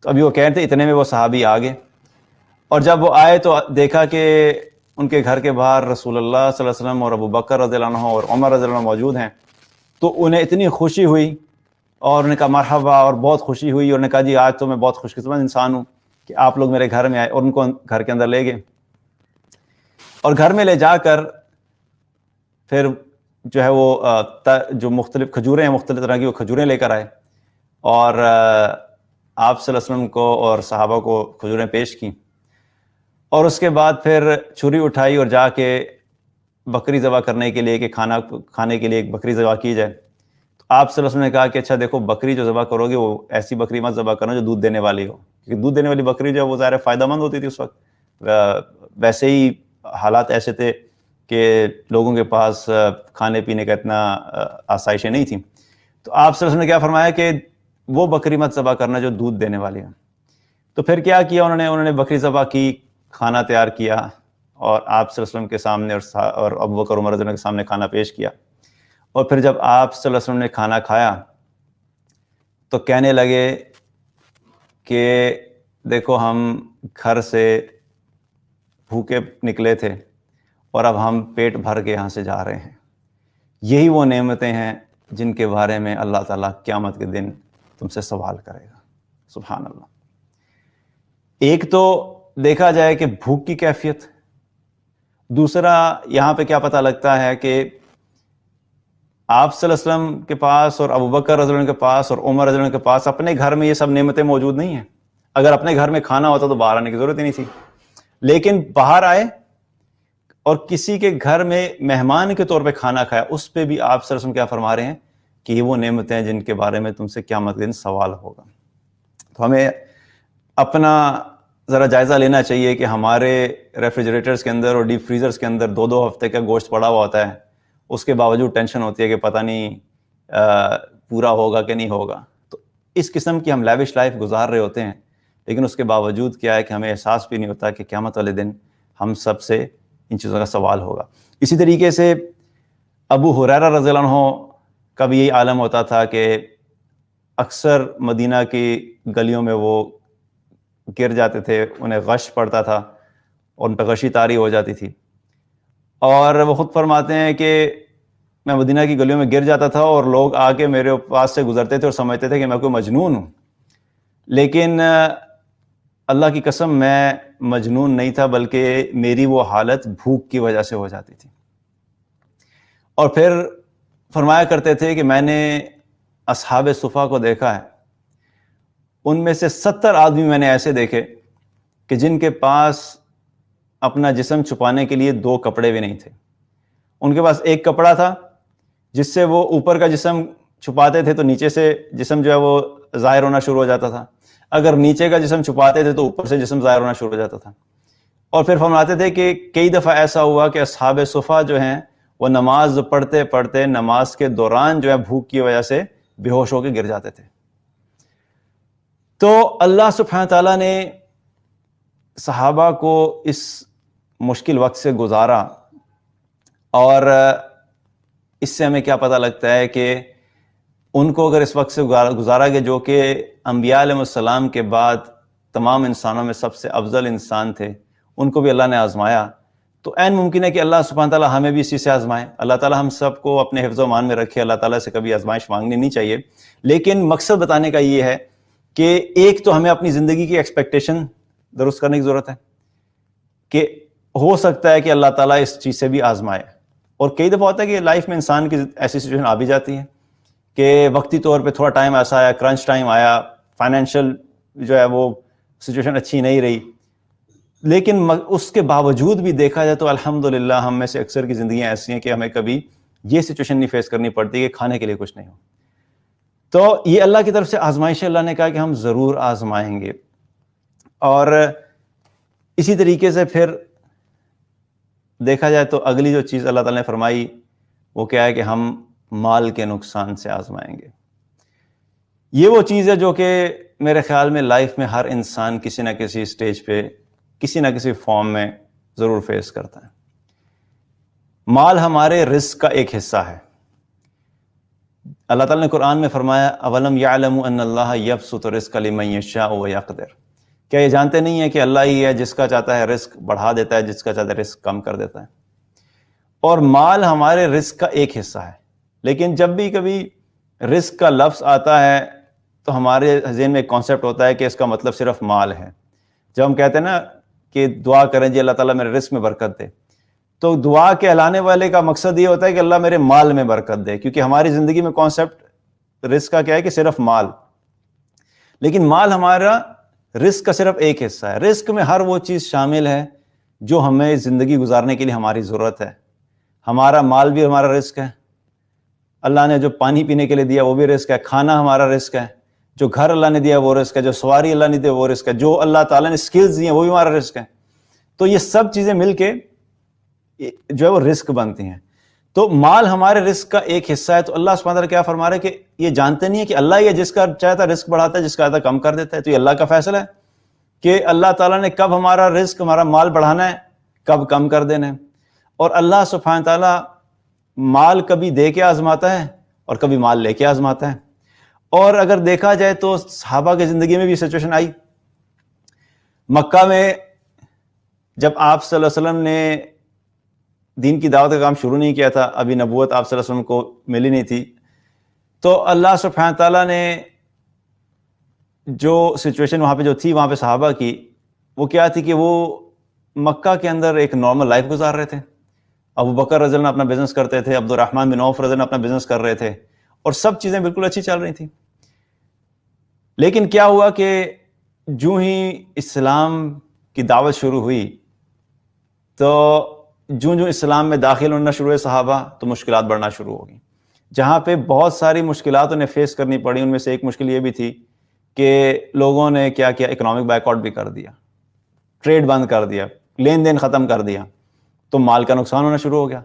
تو ابھی وہ کہہ رہے تھے، اتنے میں وہ صحابی آ گئے، اور جب وہ آئے تو دیکھا کہ ان کے گھر کے باہر رسول اللہ صلی اللہ علیہ وسلم اور ابو بکر رضی اللہ عنہ اور عمر رضی اللہ عنہ موجود ہیں. تو انہیں اتنی خوشی ہوئی اور انہوں نے کہا مرحبا، اور بہت خوشی ہوئی، اور انہوں نے کہا جی آج تو میں بہت خوش قسمت انسان ہوں کہ آپ لوگ میرے گھر میں آئے. اور ان کو گھر کے اندر لے گئے، اور گھر میں لے جا کر پھر جو ہے وہ جو مختلف کھجوریں ہیں، مختلف طرح کی وہ کھجوریں لے کر آئے، اور آپ صلی اللہ علیہ وسلم کو اور صحابہ کو کھجوریں پیش کیں. اور اس کے بعد پھر چھری اٹھائی اور جا کے بکری ذبح کرنے کے لیے کہ کھانے کے لیے ایک بکری ذبح کی جائے. تو آپ صلی اللہ علیہ وسلم نے کہا کہ اچھا دیکھو، بکری جو ذبح کرو گے وہ ایسی بکری مت ذبح کرنا جو دودھ دینے والی ہو، کیونکہ دودھ دینے والی بکری جو ہے وہ ظاہر فائدہ مند ہوتی تھی اس وقت. ویسے ہی حالات ایسے تھے کہ لوگوں کے پاس کھانے پینے کا اتنا آسائشیں نہیں تھیں. تو آپ صلی اللہ علیہ وسلم نے کیا فرمایا کہ وہ بکری مت ذبح کرنا جو دودھ دینے والی ہے. تو پھر کیا کیا انہوں نے بکری ذبح کی، کھانا تیار کیا، اور آپ صلی اللہ علیہ وسلم کے سامنے اور ابو بکر عمر رضی اللہ عنہ کے سامنے کھانا پیش کیا. اور پھر جب آپ صلی اللہ علیہ وسلم نے کھانا کھایا تو کہنے لگے کہ دیکھو ہم گھر سے بھوکے نکلے تھے اور اب ہم پیٹ بھر کے یہاں سے جا رہے ہیں. یہی وہ نعمتیں ہیں جن کے بارے میں اللہ تعالیٰ قیامت کے دن تم سے سوال کرے گا. سبحان اللہ. ایک تو دیکھا جائے کہ بھوک کی کیفیت، دوسرا یہاں پہ کیا پتہ لگتا ہے کہ آپ صلی اللہ علیہ وسلم کے پاس اور ابو بکر رضی اللہ عنہ کے پاس اور عمر رضی اللہ عنہ کے پاس اپنے گھر میں یہ سب نعمتیں موجود نہیں ہیں. اگر اپنے گھر میں کھانا ہوتا تو باہر آنے کی ضرورت ہی نہیں تھی، لیکن باہر آئے اور کسی کے گھر میں مہمان کے طور پہ کھانا کھایا. اس پہ بھی آپ صلی اللہ علیہ وسلم کیا فرما رہے ہیں کہ یہ وہ نعمتیں ہیں جن کے بارے میں تم سے قیامت کے دن سوال ہوگا. تو ہمیں اپنا ذرا جائزہ لینا چاہیے کہ ہمارے ریفریجریٹرز کے اندر اور ڈیپ فریزرز کے اندر 2 ہفتے کا گوشت پڑا ہوا ہوتا ہے، اس کے باوجود ٹینشن ہوتی ہے کہ پتہ نہیں پورا ہوگا کہ نہیں ہوگا. تو اس قسم کی ہم لیوش لائف گزار رہے ہوتے ہیں، لیکن اس کے باوجود کیا ہے کہ ہمیں احساس بھی نہیں ہوتا کہ قیامت والے دن ہم سب سے ان چیزوں کا سوال ہوگا. اسی طریقے سے ابو ہریرہ رضی اللہ عنہ کا بھی یہی عالم ہوتا تھا کہ اکثر مدینہ کی گلیوں میں وہ گر جاتے تھے، انہیں غش پڑتا تھا اور ان پہ غشی طاری ہو جاتی تھی. اور وہ خود فرماتے ہیں کہ میں مدینہ کی گلیوں میں گر جاتا تھا اور لوگ آ کے میرے پاس سے گزرتے تھے اور سمجھتے تھے کہ میں کوئی مجنون ہوں، لیکن اللہ کی قسم میں مجنون نہیں تھا، بلکہ میری وہ حالت بھوک کی وجہ سے ہو جاتی تھی. اور پھر فرمایا کرتے تھے کہ میں نے اصحاب صفا کو دیکھا ہے، ان میں سے 70 آدمی میں نے ایسے دیکھے کہ جن کے پاس اپنا جسم چھپانے کے لیے 2 کپڑے بھی نہیں تھے. ان کے پاس ایک کپڑا تھا جس سے وہ اوپر کا جسم چھپاتے تھے تو نیچے سے جسم جو ہے وہ ظاہر ہونا شروع ہو جاتا تھا، اگر نیچے کا جسم چھپاتے تھے تو اوپر سے جسم ظاہر ہونا شروع ہو جاتا تھا. اور پھر فرماتے تھے کہ کئی دفعہ ایسا ہوا کہ اصحاب صفا جو ہیں وہ نماز پڑھتے پڑھتے نماز کے دوران جو ہے بھوک کی وجہ سے بے ہوش ہو کے گر جاتے تھے. تو اللہ سبحانہ تعالیٰ نے صحابہ کو اس مشکل وقت سے گزارا، اور اس سے ہمیں کیا پتہ لگتا ہے کہ ان کو اگر اس وقت سے گزارا گیا، جو کہ انبیاء علیہ السلام کے بعد تمام انسانوں میں سب سے افضل انسان تھے، ان کو بھی اللہ نے آزمایا، تو عین ممکن ہے کہ اللہ سبحانہ تعالیٰ ہمیں بھی اسی سے آزمائے. اللہ تعالیٰ ہم سب کو اپنے حفظ و امان میں رکھے. اللہ تعالیٰ سے کبھی آزمائش مانگنی نہیں چاہیے، لیکن مقصد بتانے کا یہ ہے کہ ایک تو ہمیں اپنی زندگی کی ایکسپیکٹیشن درست کرنے کی ضرورت ہے کہ ہو سکتا ہے کہ اللہ تعالیٰ اس چیز سے بھی آزمائے. اور کئی دفعہ ہوتا ہے کہ لائف میں انسان کی ایسی سچویشن آ بھی جاتی ہے کہ وقتی طور پہ تھوڑا ٹائم ایسا آیا، کرنچ ٹائم آیا، فائنینشیل جو ہے وہ سچویشن اچھی نہیں رہی، لیکن اس کے باوجود بھی دیکھا جائے تو الحمدللہ ہم میں سے اکثر کی زندگیاں ایسی ہیں کہ ہمیں کبھی یہ سچویشن نہیں فیس کرنی پڑتی کہ کھانے کے لیے کچھ نہیں ہو. تو یہ اللہ کی طرف سے آزمائش ہے. اللہ نے کہا کہ ہم ضرور آزمائیں گے. اور اسی طریقے سے پھر دیکھا جائے تو اگلی جو چیز اللہ تعالیٰ نے فرمائی وہ کیا ہے کہ ہم مال کے نقصان سے آزمائیں گے. یہ وہ چیز ہے جو کہ میرے خیال میں لائف میں ہر انسان کسی نہ کسی سٹیج پہ کسی نہ کسی فارم میں ضرور فیس کرتا ہے. مال ہمارے رزق کا ایک حصہ ہے. اللہ تعالیٰ نے قرآن میں فرمایا اولم یعلموا ان اللہ یبسط الرزق لمن یشاء ویقدر، کیا یہ جانتے نہیں ہیں کہ اللہ ہی ہے جس کا چاہتا ہے رزق بڑھا دیتا ہے، جس کا چاہتا ہے رزق کم کر دیتا ہے. اور مال ہمارے رزق کا ایک حصہ ہے. لیکن جب بھی کبھی رزق کا لفظ آتا ہے تو ہمارے ذہن میں ایک کانسیپٹ ہوتا ہے کہ اس کا مطلب صرف مال ہے. جب ہم کہتے ہیں نا کہ دعا کریں جی اللہ تعالیٰ میرے رزق میں برکت دے، تو دعا کہلانے والے کا مقصد یہ ہوتا ہے کہ اللہ میرے مال میں برکت دے، کیونکہ ہماری زندگی میں کانسیپٹ رزق کا کیا ہے کہ صرف مال. لیکن مال ہمارا رزق کا صرف ایک حصہ ہے. رزق میں ہر وہ چیز شامل ہے جو ہمیں زندگی گزارنے کے لیے ہماری ضرورت ہے. ہمارا مال بھی ہمارا رزق ہے، اللہ نے جو پانی پینے کے لیے دیا وہ بھی رزق ہے، کھانا ہمارا رزق ہے، جو گھر اللہ نے دیا وہ رزق ہے، جو سواری اللہ نے دیا وہ رزق ہے، جو اللہ تعالیٰ نے سکلز دی ہیں وہ بھی ہمارا رزق ہے. تو یہ سب چیزیں مل کے جو ہے وہ رزق بنتی ہیں. تو مال ہمارے رزق کا ایک حصہ ہے. تو اللہ سبحانہ وتعالیٰ کیا فرما رہے ہیں کہ یہ جانتے نہیں ہے کہ اللہ ہی ہے جس کا چاہتا رزق بڑھاتا ہے، جس کا چاہتا کم کر دیتا ہے. تو یہ اللہ کا فیصلہ ہے کہ اللہ تعالیٰ نے کب ہمارا رزق ہمارا مال بڑھانا ہے، کب کم کر دینا ہے. اور اللہ سبحانہ تعالیٰ مال کبھی دے کے آزماتا ہے اور کبھی مال لے کے آزماتا ہے. اور اگر دیکھا جائے تو صحابہ کی زندگی میں بھی سچویشن آئی. مکہ میں جب آپ صلی اللہ علیہ وسلم نے دین کی دعوت کا کام شروع نہیں کیا تھا، ابھی نبوت آپ صلی اللہ علیہ وسلم کو ملی نہیں تھی، تو اللہ سبحانہ تعالیٰ نے جو سچویشن وہاں پہ جو تھی وہاں پہ صحابہ کی وہ کیا تھی کہ وہ مکہ کے اندر ایک نارمل لائف گزار رہے تھے. ابو بکر رضی اللہ عنہ اپنا بزنس کرتے تھے، عبد الرحمن بن عوف رضی اللہ عنہ اپنا بزنس کر رہے تھے، اور سب چیزیں بالکل اچھی چل رہی تھیں. لیکن کیا ہوا کہ جو ہی اسلام کی دعوت شروع ہوئی تو جو اسلام میں داخل ہونا شروع ہوئے صحابہ تو مشکلات بڑھنا شروع ہو گئیں. جہاں پہ بہت ساری مشکلات انہیں فیس کرنی پڑی، ان میں سے ایک مشکل یہ بھی تھی کہ لوگوں نے کیا کیا اکنامک بائیک آؤٹ بھی کر دیا، ٹریڈ بند کر دیا، لین دین ختم کر دیا، تو مال کا نقصان ہونا شروع ہو گیا.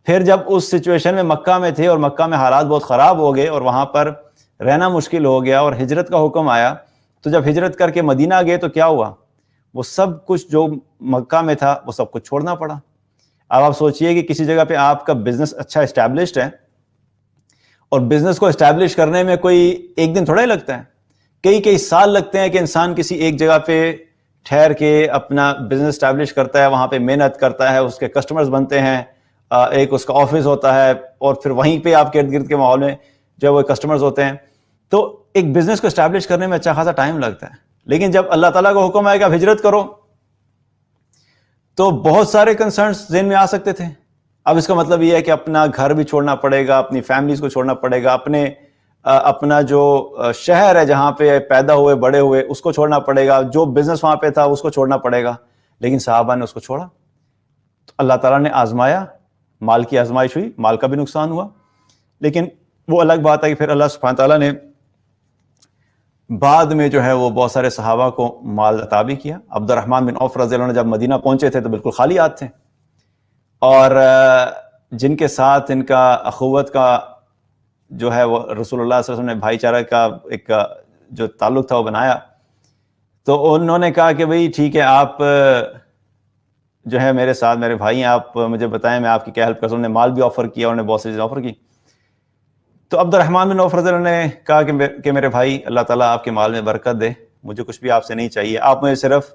پھر جب اس سچویشن میں مکہ میں تھے اور مکہ میں حالات بہت خراب ہو گئے اور وہاں پر رہنا مشکل ہو گیا اور ہجرت کا حکم آیا، تو جب ہجرت کر کے مدینہ گئے تو کیا ہوا، وہ سب کچھ جو مکہ میں تھا وہ سب کچھ چھوڑنا پڑا. اب آپ سوچئے کہ کسی جگہ پہ آپ کا بزنس اچھا اسٹیبلشڈ ہے، اور بزنس کو اسٹیبلش کرنے میں کوئی ایک دن تھوڑا ہی لگتا ہے، کئی سال لگتے ہیں کہ انسان کسی ایک جگہ پہ ٹھہر کے اپنا بزنس اسٹیبلش کرتا ہے، وہاں پہ محنت کرتا ہے، اس کے کسٹمرز بنتے ہیں، ایک اس کا آفس ہوتا ہے، اور پھر وہیں پہ آپ کے ارد گرد کے ماحول میں جو ہے وہ کسٹمرز ہوتے ہیں. تو ایک بزنس کو اسٹیبلش کرنے میں اچھا خاصا ٹائم لگتا ہے. لیکن جب اللہ تعالیٰ کا حکم آئے کہ آپ ہجرت کرو تو بہت سارے کنسرنس ذہن میں آ سکتے تھے. اب اس کا مطلب یہ ہے کہ اپنا گھر بھی چھوڑنا پڑے گا، اپنی فیملیز کو چھوڑنا پڑے گا، اپنا جو شہر ہے جہاں پہ پیدا ہوئے بڑے ہوئے اس کو چھوڑنا پڑے گا، جو بزنس وہاں پہ تھا اس کو چھوڑنا پڑے گا. لیکن صحابہ نے اس کو چھوڑا تو اللہ تعالیٰ نے آزمایا، مال کی آزمائش ہوئی، مال کا بھی نقصان ہوا. لیکن وہ الگ بات ہے کہ پھر اللہ سبحانہ تعالیٰ نے بعد میں جو ہے وہ بہت سارے صحابہ کو مال عطا بھی کیا. عبد الرحمن بن عوف رضی اللہ عنہ جب مدینہ پہنچے تھے تو بالکل خالی ہاتھ تھے، اور جن کے ساتھ ان کا اخوت کا جو ہے وہ رسول اللہ صلی اللہ علیہ وسلم نے بھائی چارہ کا ایک جو تعلق تھا وہ بنایا. تو انہوں نے کہا کہ بھئی ٹھیک ہے، آپ جو ہے میرے ساتھ میرے بھائی ہیں، آپ مجھے بتائیں میں آپ کی کیا ہیلپ کر سکتا ہوں. نے مال بھی آفر کیا، انہوں نے بہت سی چیزیں آفر کی. تو عبد الرحمن بن عوف رضی اللہ عنہ نے کہا کہ میرے بھائی اللہ تعالیٰ آپ کے مال میں برکت دے، مجھے کچھ بھی آپ سے نہیں چاہیے، آپ مجھے صرف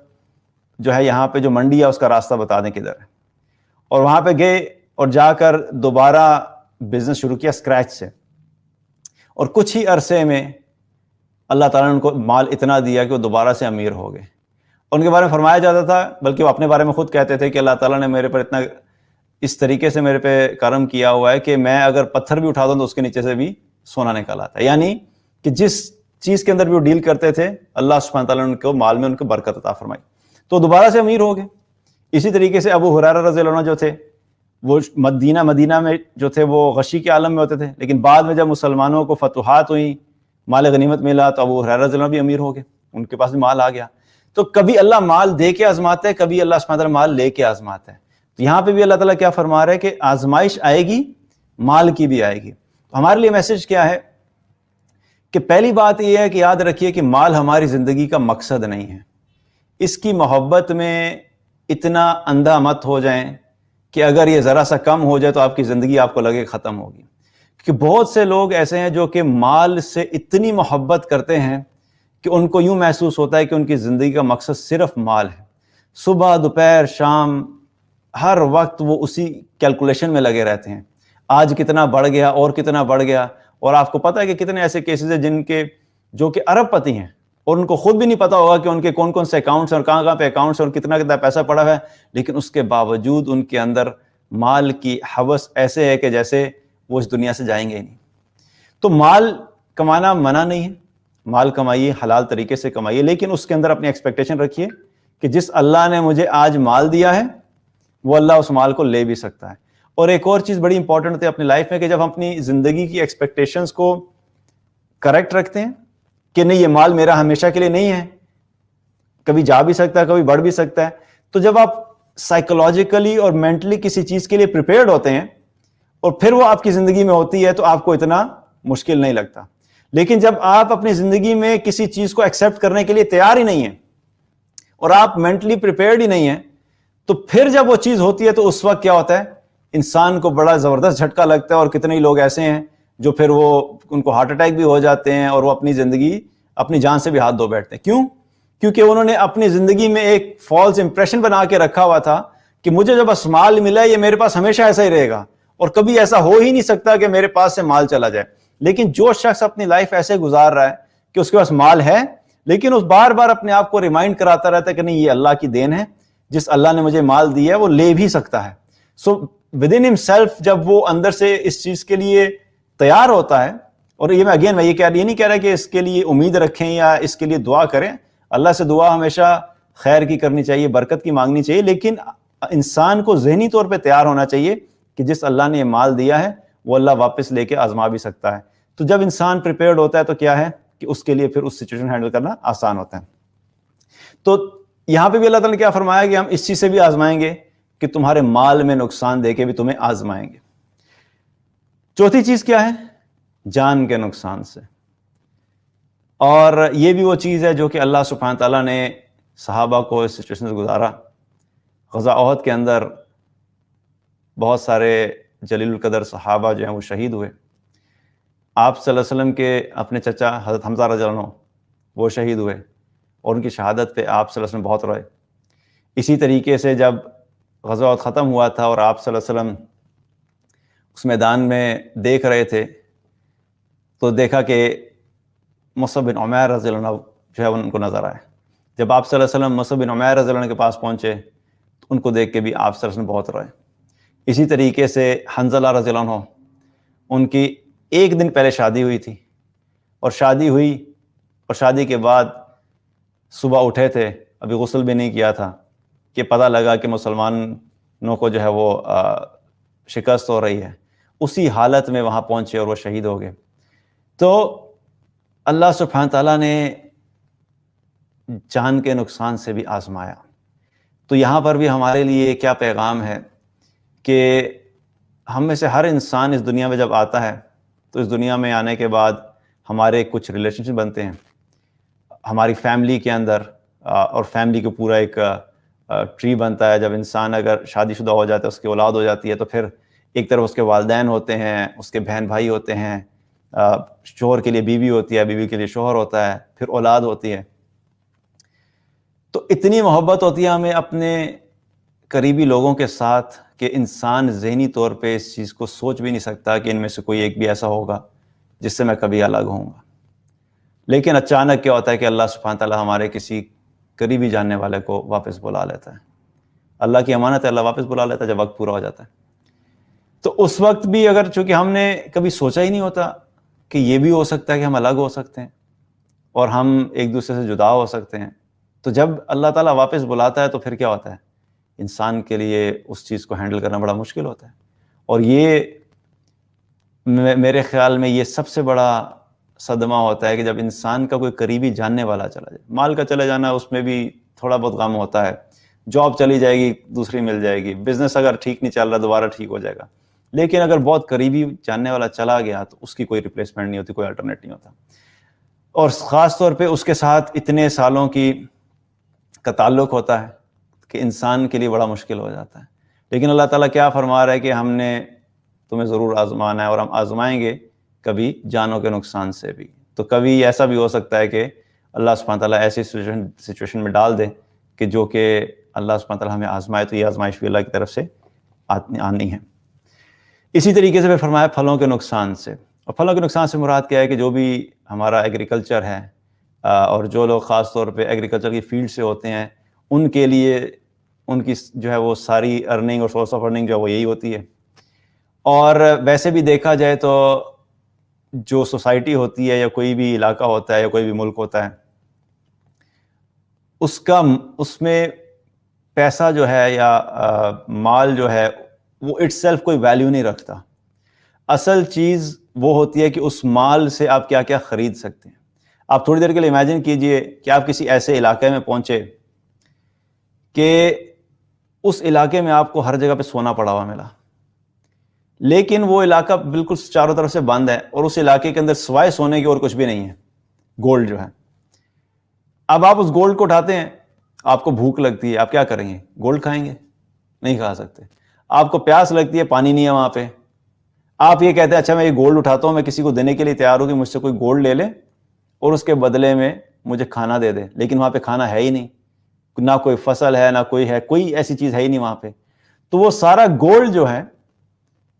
جو ہے یہاں پہ جو منڈی ہے اس کا راستہ بتا دیں کدھر ہے. اور وہاں پہ گئے اور جا کر دوبارہ بزنس شروع کیا اسکریچ سے، اور کچھ ہی عرصے میں اللہ تعالیٰ نے ان کو مال اتنا دیا کہ وہ دوبارہ سے امیر ہو گئے. ان کے بارے میں فرمایا جاتا تھا، بلکہ وہ اپنے بارے میں خود کہتے تھے کہ اللہ تعالیٰ نے میرے پر اتنا اس طریقے سے میرے پہ کرم کیا ہوا ہے کہ میں اگر پتھر بھی اٹھا دوں تو اس کے نیچے سے بھی سونا نکل آتا ہے. یعنی کہ جس چیز کے اندر بھی وہ ڈیل کرتے تھے، اللہ سبحانہ تعالیٰ نے ان کو مال میں ان کو برکت عطا فرمائی، تو دوبارہ سے امیر ہو گئے۔ اسی طریقے سے ابو ہریرہ رضی اللہ عنہ جو تھے وہ مدینہ میں جو تھے وہ غشی کے عالم میں ہوتے تھے، لیکن بعد میں جب مسلمانوں کو فتوحات ہوئیں، مال غنیمت ملا، تو ابو ہریرہ رضی اللہ عنہ بھی امیر ہو گئے، ان کے پاس بھی مال آ گیا۔ تو کبھی اللہ مال دے کے آزماتا ہے، کبھی اللہ سبحانہ تعالیٰ مال لے کے آزماتا ہے۔ تو یہاں پہ بھی اللہ تعالیٰ کیا فرما رہا ہے کہ آزمائش آئے گی، مال کی بھی آئے گی۔ تو ہمارے لیے میسج کیا ہے کہ پہلی بات یہ ہے کہ یاد رکھیے کہ مال ہماری زندگی کا مقصد نہیں ہے۔ اس کی محبت میں اتنا اندھا مت ہو جائیں کہ اگر یہ ذرا سا کم ہو جائے تو آپ کی زندگی آپ کو لگے ختم ہوگی، کیونکہ بہت سے لوگ ایسے ہیں جو کہ مال سے اتنی محبت کرتے ہیں کہ ان کو یوں محسوس ہوتا ہے کہ ان کی زندگی کا مقصد صرف مال ہے۔ صبح دوپہر شام ہر وقت وہ اسی کیلکولیشن میں لگے رہتے ہیں، آج کتنا بڑھ گیا اور کتنا بڑھ گیا۔ اور آپ کو پتہ ہے کہ کتنے ایسے کیسز ہیں جو کہ ارب پتی ہیں اور ان کو خود بھی نہیں پتا ہوگا کہ ان کے کون کون سے اکاؤنٹس اور کہاں پہ اکاؤنٹس اور کتنا کتنا پیسہ پڑا ہوا ہے، لیکن اس کے باوجود ان کے اندر مال کی ہوس ایسے ہے کہ جیسے وہ اس دنیا سے جائیں گے ہی نہیں۔ تو مال کمانا منع نہیں ہے، مال کمائیے، حلال طریقے سے کمائیے، لیکن اس کے اندر اپنی ایکسپیکٹیشن رکھیے کہ جس اللہ نے مجھے آج مال دیا ہے وہ اللہ اس مال کو لے بھی سکتا ہے۔ اور ایک اور چیز بڑی امپورٹنٹ ہے اپنی لائف میں کہ جب ہم اپنی زندگی کی ایکسپیکٹیشنز کو کریکٹ رکھتے ہیں کہ نہیں یہ مال میرا ہمیشہ کے لیے نہیں ہے، کبھی جا بھی سکتا ہے کبھی بڑھ بھی سکتا ہے، تو جب آپ سائیکولوجیکلی اور مینٹلی کسی چیز کے لیے پریپیئرڈ ہوتے ہیں اور پھر وہ آپ کی زندگی میں ہوتی ہے تو آپ کو اتنا مشکل نہیں لگتا۔ لیکن جب آپ اپنی زندگی میں کسی چیز کو ایکسیپٹ کرنے کے لیے تیار ہی نہیں ہیں اور آپ مینٹلی پریپیئرڈ ہی نہیں ہیں، تو پھر جب وہ چیز ہوتی ہے تو اس وقت کیا ہوتا ہے، انسان کو بڑا زبردست جھٹکا لگتا ہے، اور کتنے ہی لوگ ایسے ہیں جو پھر ان کو ہارٹ اٹیک بھی ہو جاتے ہیں اور وہ اپنی زندگی اپنی جان سے بھی ہاتھ دھو بیٹھتے ہیں۔ کیوں؟ کیونکہ انہوں نے اپنی زندگی میں ایک فالس امپریشن بنا کے رکھا ہوا تھا کہ مجھے جب بس مال ملا ہے یہ میرے پاس ہمیشہ ایسا ہی رہے گا اور کبھی ایسا ہو ہی نہیں سکتا کہ میرے پاس سے مال چلا جائے۔ لیکن جو شخص اپنی لائف ایسے گزار رہا ہے کہ اس کے پاس مال ہے لیکن اس بار بار اپنے آپ کو ریمائنڈ کراتا رہتا ہے کہ نہیں یہ اللہ کی دین ہے، جس اللہ نے مجھے مال دیا ہے وہ لے بھی سکتا ہے۔ سو ود ان ہمسیلف جب وہ اندر سے اس چیز کے لیے تیار ہوتا ہے، اور یہ میں یہ نہیں کہہ رہا کہ اس کے لیے امید رکھیں یا اس کے لیے دعا کریں، اللہ سے دعا ہمیشہ خیر کی کرنی چاہیے، برکت کی مانگنی چاہیے، لیکن انسان کو ذہنی طور پہ تیار ہونا چاہیے کہ جس اللہ نے یہ مال دیا ہے وہ اللہ واپس لے کے آزما بھی سکتا ہے۔ تو جب انسان پریپیئرڈ ہوتا ہے تو کیا ہے کہ اس کے لیے پھر اس سچویشن ہینڈل کرنا آسان ہوتا ہے۔ تو یہاں پہ بھی اللہ تعالیٰ نے کیا فرمایا کہ ہم اس چیز سے بھی آزمائیں گے کہ تمہارے مال میں نقصان دے کے بھی تمہیں آزمائیں گے۔ چوتھی چیز کیا ہے؟ جان کے نقصان سے۔ اور یہ بھی وہ چیز ہے جو کہ اللہ سبحانہ تعالیٰ نے صحابہ کو اس سچویشن سے گزارا۔ غزوہ احد کے اندر بہت سارے جلیل القدر صحابہ جو ہیں وہ شہید ہوئے۔ آپ صلی اللہ علیہ وسلم کے اپنے چچا حضرت حمزہ رضی اللہ عنہ وہ شہید ہوئے اور ان کی شہادت پہ آپ صلی اللہ علیہ وسلم بہت روئے۔ اسی طریقے سے جب غزوہ احد ختم ہوا تھا اور آپ صلی اللہ علیہ وسلم اس میدان میں دیکھ رہے تھے تو دیکھا کہ مصعب بن عمیر رضی اللہ عنہ جو ہے ان کو نظر آئے۔ جب آپ صلی اللہ علیہ وسلم مصعب بن عمیر رضی اللہ عنہ کے پاس پہنچے تو ان کو دیکھ کے بھی آپ صلی اللہ علیہ وسلم بہت روئے۔ اسی طریقے سے حنظلہ رضی اللہ عنہ، ان کی ایک دن پہلے شادی ہوئی تھی اور شادی ہوئی اور شادی کے بعد صبح اٹھے تھے، ابھی غسل بھی نہیں کیا تھا کہ پتہ لگا کہ مسلمانوں کو جو ہے وہ شکست ہو رہی ہے۔ اسی حالت میں وہاں پہنچے اور وہ شہید ہو گئے۔ تو اللہ سبحانہ تعالیٰ نے جان کے نقصان سے بھی آزمایا۔ تو یہاں پر بھی ہمارے لیے کیا پیغام ہے کہ ہم میں سے ہر انسان اس دنیا میں جب آتا ہے تو اس دنیا میں آنے کے بعد ہمارے کچھ ریلیشن شپ بنتے ہیں ہماری فیملی کے اندر، اور فیملی کو پورا ایک ٹری بنتا ہے۔ جب انسان اگر شادی شدہ ہو جاتا ہے، اس کی اولاد ہو جاتی ہے، تو پھر ایک طرف اس کے والدین ہوتے ہیں، اس کے بہن بھائی ہوتے ہیں، شوہر کے لیے بیوی ہوتی ہے، بیوی کے لیے شوہر ہوتا ہے، پھر اولاد ہوتی ہے۔ تو اتنی محبت ہوتی ہے ہمیں اپنے قریبی لوگوں کے ساتھ کہ انسان ذہنی طور پہ اس چیز کو سوچ بھی نہیں سکتا کہ ان میں سے کوئی ایک بھی ایسا ہوگا جس سے میں کبھی الگ ہوں گا۔ لیکن اچانک کیا ہوتا ہے کہ اللہ سبحانہ تعالیٰ ہمارے کسی قریبی جاننے والے کو واپس بلا لیتا ہے۔ اللہ کی امانت ہے، اللہ واپس بلا لیتا ہے جب وقت پورا ہو جاتا ہے۔ تو اس وقت بھی اگر چونکہ ہم نے کبھی سوچا ہی نہیں ہوتا کہ یہ بھی ہو سکتا ہے کہ ہم الگ ہو سکتے ہیں، اور ہم ایک دوسرے سے جدا ہو سکتے ہیں. تو جب اللہ تعالیٰ واپس بلاتا ہے تو پھر کیا ہوتا ہے؟ انسان کے لیے اس چیز کو ہینڈل کرنا بڑا مشکل ہوتا ہے. اور یہ میرے خیال میں یہ سب سے بڑا صدمہ ہوتا ہے کہ جب انسان کا کوئی قریبی جاننے والا چلا جائے. مال کا چلے جانا اس میں بھی تھوڑا بہت غم ہوتا ہے، جاب چلی جائے گی دوسری مل جائے گی، بزنس اگر ٹھیک نہیں چل رہا دوبارہ ٹھیک ہو جائے گا. لیکن اگر بہت قریبی جاننے والا چلا گیا تو اس کی کوئی ریپلیسمنٹ نہیں ہوتی، کوئی الٹرنیٹ نہیں ہوتا. اور خاص طور پہ اس کے ساتھ اتنے سالوں کا تعلق ہوتا ہے کہ انسان کے لیے بڑا مشکل ہو جاتا ہے. لیکن اللہ تعالیٰ کیا فرما رہا ہے کہ ہم نے تمہیں ضرور آزمانا ہے، اور ہم آزمائیں گے کبھی جانوں کے نقصان سے بھی. تو کبھی ایسا بھی ہو سکتا ہے کہ اللہ سبحانہ تعالیٰ ایسی سچویشن میں ڈال دے کہ جو کہ اللہ سبحانہ تعالیٰ ہمیں آزمائے. تو یہ آزمائش بھی اللہ کی طرف سے آنی ہے. اسی طریقے سے پھر فرمایا پھلوں کے نقصان سے. اور پھلوں کے نقصان سے مراد کیا ہے کہ جو بھی ہمارا ایگریکلچر ہے اور جو لوگ خاص طور پہ ایگریکلچر کی فیلڈ سے ہوتے ہیں ان کے لیے ان کی جو ہے وہ ساری ارننگ اور سورس آف ارننگ جو ہے وہ یہی ہوتی ہے. اور ویسے بھی دیکھا جائے تو جو سوسائٹی ہوتی ہے یا کوئی بھی علاقہ ہوتا ہے یا کوئی بھی ملک ہوتا ہے اس میں پیسہ جو ہے یا مال جو ہے وہ اٹ سیلف کوئی ویلیو نہیں رکھتا. اصل چیز وہ ہوتی ہے کہ اس مال سے آپ کیا کیا خرید سکتے ہیں. آپ تھوڑی دیر کے لیے امیجن کیجئے کہ آپ کسی ایسے علاقے میں پہنچے کہ اس علاقے میں آپ کو ہر جگہ پہ سونا پڑا ہوا ملا، لیکن وہ علاقہ بالکل چاروں طرف سے بند ہے اور اس علاقے کے اندر سوائے سونے کے اور کچھ بھی نہیں ہے، گولڈ جو ہے. اب آپ اس گولڈ کو اٹھاتے ہیں، آپ کو بھوک لگتی ہے، آپ کیا کریں گے؟ گولڈ کھائیں گے؟ نہیں کھا سکتے. آپ کو پیاس لگتی ہے، پانی نہیں ہے وہاں پہ، آپ یہ کہتے ہیں اچھا میں یہ گولڈ اٹھاتا ہوں، میں کسی کو دینے کے لیے تیار ہوں کہ مجھ سے کوئی گولڈ لے لے اور اس کے بدلے میں مجھے کھانا دے دے. لیکن وہاں پہ کھانا ہے ہی نہیں، نہ کوئی فصل ہے، نہ کوئی ایسی چیز ہے ہی نہیں وہاں پہ. تو وہ سارا گولڈ جو ہے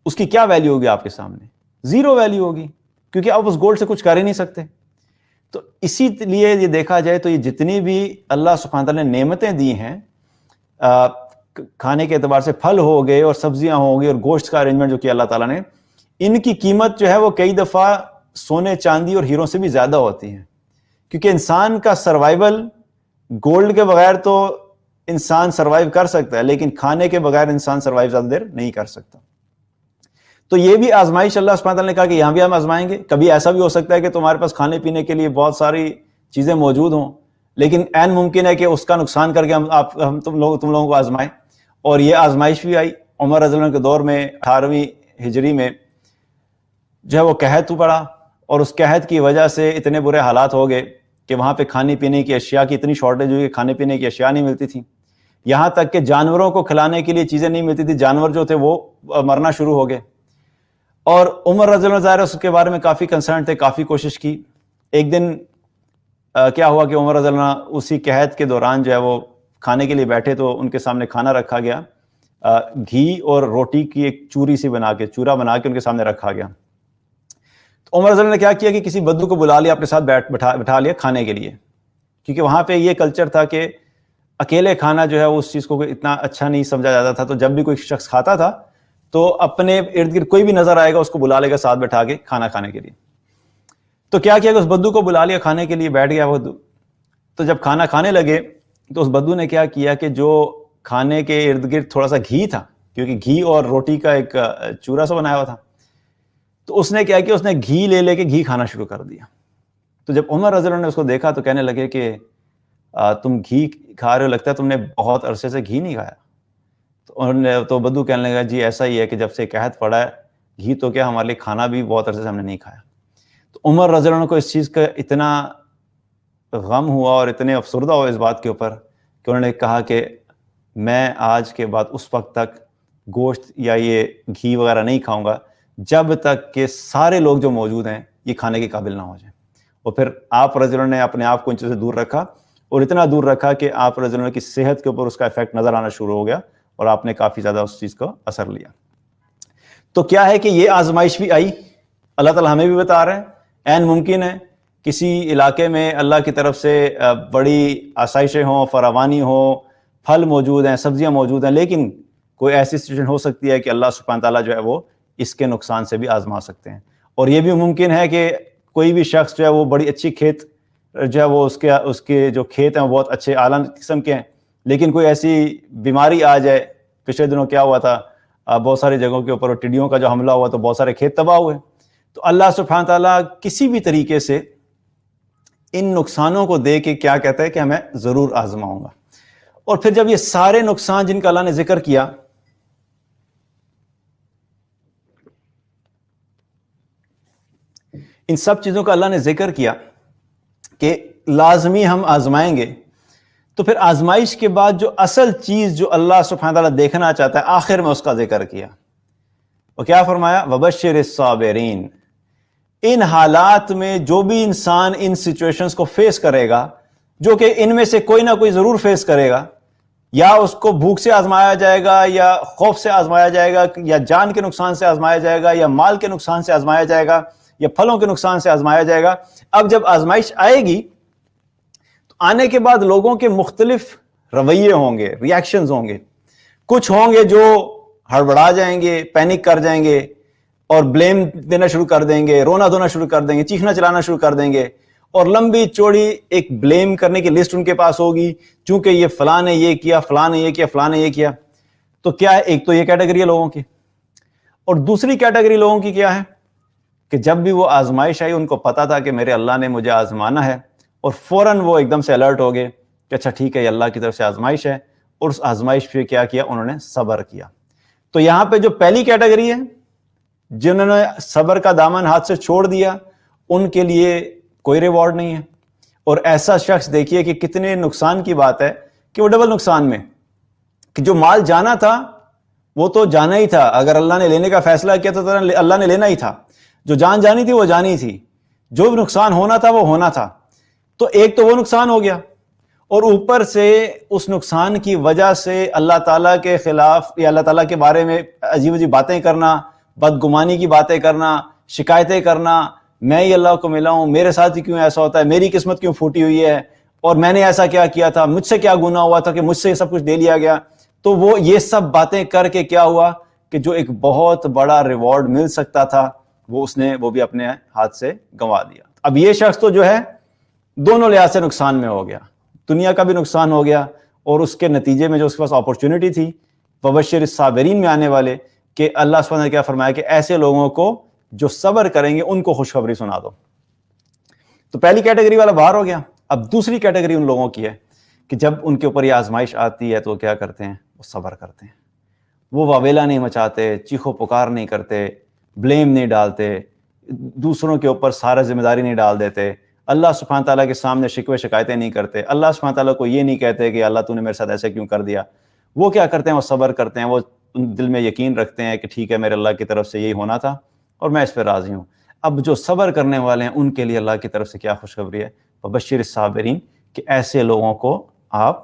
اس کی کیا ویلیو ہوگی آپ کے سامنے؟ زیرو ویلیو ہوگی، کیونکہ آپ اس گولڈ سے کچھ کر ہی نہیں سکتے. تو اسی لیے یہ دیکھا جائے تو یہ جتنی بھی اللہ سبحانہ تعالیٰ نے نعمتیں دی ہیں کھانے کے اعتبار سے، پھل ہو گئے اور سبزیاں ہو گئی اور گوشت کا ارینجمنٹ جو کیا اللہ تعالیٰ نے، ان کی قیمت جو ہے وہ کئی دفعہ سونے چاندی اور ہیروں سے بھی زیادہ ہوتی ہے. کیونکہ انسان کا سروائیول گولڈ کے بغیر تو انسان سروائیو کر سکتا ہے، لیکن کھانے کے بغیر انسان سروائیو زیادہ دیر نہیں کر سکتا. تو یہ بھی آزمائش اللہ سبحانہ تعالیٰ نے کہا کہ یہاں بھی ہم آزمائیں گے. کبھی ایسا بھی ہو سکتا ہے کہ تمہارے پاس کھانے پینے کے لیے بہت ساری چیزیں موجود ہوں، لیکن عین ممکن ہے کہ اس کا نقصان کر کے ہم تم لوگوں کو آزمائیں. اور یہ آزمائش بھی آئی. عمر رضی اللہ عنہ کے دور میں 18ویں ہجری میں جو ہے وہ قحط پڑا، اور اس قحط کی وجہ سے اتنے برے حالات ہو گئے کہ وہاں پہ کھانے پینے کی اشیاء کی اتنی شارٹیج ہوئی کہ کھانے پینے کی اشیاء نہیں ملتی تھیں. یہاں تک کہ جانوروں کو کھلانے کے لیے چیزیں نہیں ملتی تھی، جانور جو تھے وہ مرنا شروع ہو گئے. اور عمر رضی اللہ عنہ ظاہر اس کے بارے میں کافی کنسرن تھے، کافی کوشش کی. ایک دن کیا ہوا کہ عمر رضی اللہ عنہ اسی قحط کے دوران جو ہے وہ کھانے کے لیے بیٹھے تو ان کے سامنے کھانا رکھا گیا، گھی اور روٹی کی ایک چورا بنا کے ان کے سامنے رکھا گیا. تو عمر رضی اللہ عنہ نے کیا کیا کہ کسی بدو کو بلا لیا، اپنے ساتھ بٹھا لیا کھانے کے لیے. کیونکہ وہاں پہ یہ کلچر تھا کہ اکیلے کھانا جو ہے اس چیز کو اتنا اچھا نہیں سمجھا جاتا تھا. تو جب بھی کوئی شخص کھاتا تھا تو اپنے ارد گرد کوئی بھی نظر آئے گا اس کو بلا لے گا ساتھ بٹھا کے کھانا کھانے کے لیے. تو کیا کیا کہ اس بدو کو بلا لیا کھانے کے لیے، بیٹھ گیا وہ بدو. تو جب کھانا کھانے لگے تو اس بدو نے کیا کیا کہ جو کھانے کے ارد گرد تھوڑا سا گھی تھا، کیونکہ گھی اور روٹی کا ایک چورا سا بنایا ہوا تھا، تو اس نے کیا کیا اس نے گھی لے کے گھی کھانا شروع کر دیا. تو جب عمر رضی اللہ عنہ نے اس کو دیکھا تو کہنے لگے کہ تم گھی کھا رہے ہو، لگتا ہے تم نے بہت عرصے سے گھی نہیں کھایا. تو بدو کہنے لگا جی ایسا ہی ہے کہ جب سے قحط پڑا ہے گھی تو کیا ہمارے لیے کھانا بھی بہت عرصے سے ہم نے نہیں کھایا. تو عمر رضی اللہ عنہ کو اس چیز کا اتنا غم ہوا اور اتنے افسردہ ہوا اس بات کے اوپر کہ انہوں نے کہا کہ میں آج کے بعد اس وقت تک گوشت یا یہ گھی وغیرہ نہیں کھاؤں گا جب تک کہ سارے لوگ جو موجود ہیں یہ کھانے کے قابل نہ ہو جائیں. اور پھر آپ رضی اللہ عنہ نے اپنے آپ کو ان چیزوں سے دور رکھا، اور اتنا دور رکھا کہ آپ رضی اللہ عنہ کی صحت کے اوپر اس کا ایفیکٹ نظر آنا شروع ہو گیا اور آپ نے کافی زیادہ اس چیز کو اثر لیا. تو کیا ہے کہ یہ آزمائش بھی آئی، اللہ تعالیٰ ہمیں بھی بتا رہے ہیں عین ممکن ہے کسی علاقے میں اللہ کی طرف سے بڑی آسائشیں ہوں، فراوانی ہو، پھل موجود ہیں، سبزیاں موجود ہیں، لیکن کوئی ایسی سچویشن ہو سکتی ہے کہ اللہ سبحانہ تعالیٰ جو ہے وہ اس کے نقصان سے بھی آزما سکتے ہیں. اور یہ بھی ممکن ہے کہ کوئی بھی شخص جو ہے وہ بڑی اچھی کھیت جو ہے وہ اس کے جو کھیت ہیں وہ بہت اچھے اعلیٰ قسم کے ہیں، لیکن کوئی ایسی بیماری آ جائے، پچھلے دنوں کیا ہوا تھا بہت ساری جگہوں کے اوپر ٹڈیوں کا جو حملہ ہوا تو بہت سارے کھیت تباہ ہوئے، تو اللہ سبحانہ تعالیٰ کسی بھی طریقے سے ان نقصانوں کو دے کے کیا کہتا ہے کہ میں ضرور آزماؤں گا۔ اور پھر جب یہ سارے نقصان جن کا اللہ نے ذکر کیا، ان سب چیزوں کا اللہ نے ذکر کیا کہ لازمی ہم آزمائیں گے، تو پھر آزمائش کے بعد جو اصل چیز جو اللہ سبحانہ تعالیٰ دیکھنا چاہتا ہے آخر میں اس کا ذکر کیا، وہ کیا فرمایا؟ وبشر الصابرین، ان حالات میں جو بھی انسان ان سچویشنز کو فیس کرے گا، جو کہ ان میں سے کوئی نہ کوئی ضرور فیس کرے گا، یا اس کو بھوک سے آزمایا جائے گا، یا خوف سے آزمایا جائے گا، یا جان کے نقصان سے آزمایا جائے گا، یا مال کے نقصان سے آزمایا جائے گا، یا پھلوں کے نقصان سے آزمایا جائے گا۔ اب جب آزمائش آئے گی تو آنے کے بعد لوگوں کے مختلف رویے ہوں گے، ریاکشنز ہوں گے، کچھ ہوں گے جو ہڑبڑا جائیں گے، پینک کر جائیں گے اور بلیم دینا شروع کر دیں گے، رونا دھونا شروع کر دیں گے، چیخنا چلانا شروع کر دیں گے، اور لمبی چوڑی ایک بلیم کرنے کی لسٹ ان کے پاس ہوگی، چونکہ یہ فلاں نے یہ کیا، فلاں نے یہ کیا، فلاں نے یہ کیا۔ تو کیا ہے، ایک تو یہ کیٹیگری ہے لوگوں کی، اور دوسری کیٹیگری لوگوں کی کیا ہے کہ جب بھی وہ آزمائش آئی ان کو پتا تھا کہ میرے اللہ نے مجھے آزمانا ہے، اور فوراً وہ ایک دم سے الرٹ ہو گئے کہ اچھا ٹھیک ہے، یہ اللہ کی طرف سے آزمائش ہے، اور اس آزمائش پہ کیا کیا؟ انہوں نے صبر کیا۔ تو یہاں پہ جو پہلی کیٹیگری ہے جنہوں نے صبر کا دامن ہاتھ سے چھوڑ دیا، ان کے لیے کوئی ریوارڈ نہیں ہے، اور ایسا شخص دیکھیے کہ کتنے نقصان کی بات ہے کہ وہ ڈبل نقصان میں، کہ جو مال جانا تھا وہ تو جانا ہی تھا، اگر اللہ نے لینے کا فیصلہ کیا تو اللہ نے لینا ہی تھا، جو جان جانی تھی وہ جانی تھی، جو بھی نقصان ہونا تھا وہ ہونا تھا، تو ایک تو وہ نقصان ہو گیا، اور اوپر سے اس نقصان کی وجہ سے اللہ تعالیٰ کے خلاف یا اللہ تعالیٰ کے بارے میں عجیب عجیب باتیں کرنا، بدگمانی کی باتیں کرنا، شکایتیں کرنا، میں ہی اللہ کو ملا ہوں، میرے ساتھ ہی کیوں ایسا ہوتا ہے، میری قسمت کیوں پھوٹی ہوئی ہے، اور میں نے ایسا کیا کیا تھا، مجھ سے کیا گناہ ہوا تھا کہ مجھ سے یہ سب کچھ لے لیا گیا۔ تو وہ یہ سب باتیں کر کے کیا ہوا کہ جو ایک بہت بڑا ریوارڈ مل سکتا تھا وہ بھی اپنے ہاتھ سے گنوا دیا۔ اب یہ شخص تو جو ہے دونوں لحاظ سے نقصان میں ہو گیا، دنیا کا بھی نقصان ہو گیا، اور اس کے نتیجے میں جو اس کے پاس اپورچونٹی تھی وبشر الصابرین میں آنے والے، کہ اللہ سبحانہ نے کیا فرمایا کہ ایسے لوگوں کو جو صبر کریں گے ان کو خوشخبری سنا دو۔ تو پہلی کیٹیگری والا باہر ہو گیا۔ اب دوسری کیٹیگری ان لوگوں کی ہے کہ جب ان کے اوپر یہ آزمائش آتی ہے تو کیا کرتے ہیں؟ وہ صبر کرتے ہیں، وہ واویلا نہیں مچاتے، چیخو پکار نہیں کرتے، بلیم نہیں ڈالتے، دوسروں کے اوپر سارا ذمہ داری نہیں ڈال دیتے، اللہ سبحانہ تعالیٰ کے سامنے شکوے شکایتیں نہیں کرتے، اللہ سبحانہ تعالیٰ کو یہ نہیں کہتے کہ اللہ تو نے میرے ساتھ ایسے کیوں کر دیا۔ وہ کیا کرتے ہیں؟ وہ صبر کرتے ہیں، وہ دل میں یقین رکھتے ہیں کہ ٹھیک ہے میرے اللہ کی طرف سے یہی ہونا تھا اور میں اس پہ راضی ہوں۔ اب جو صبر کرنے والے ہیں ان کے لیے اللہ کی طرف سے کیا خوشخبری ہے؟ وبشر الصابرین، کہ ایسے لوگوں کو آپ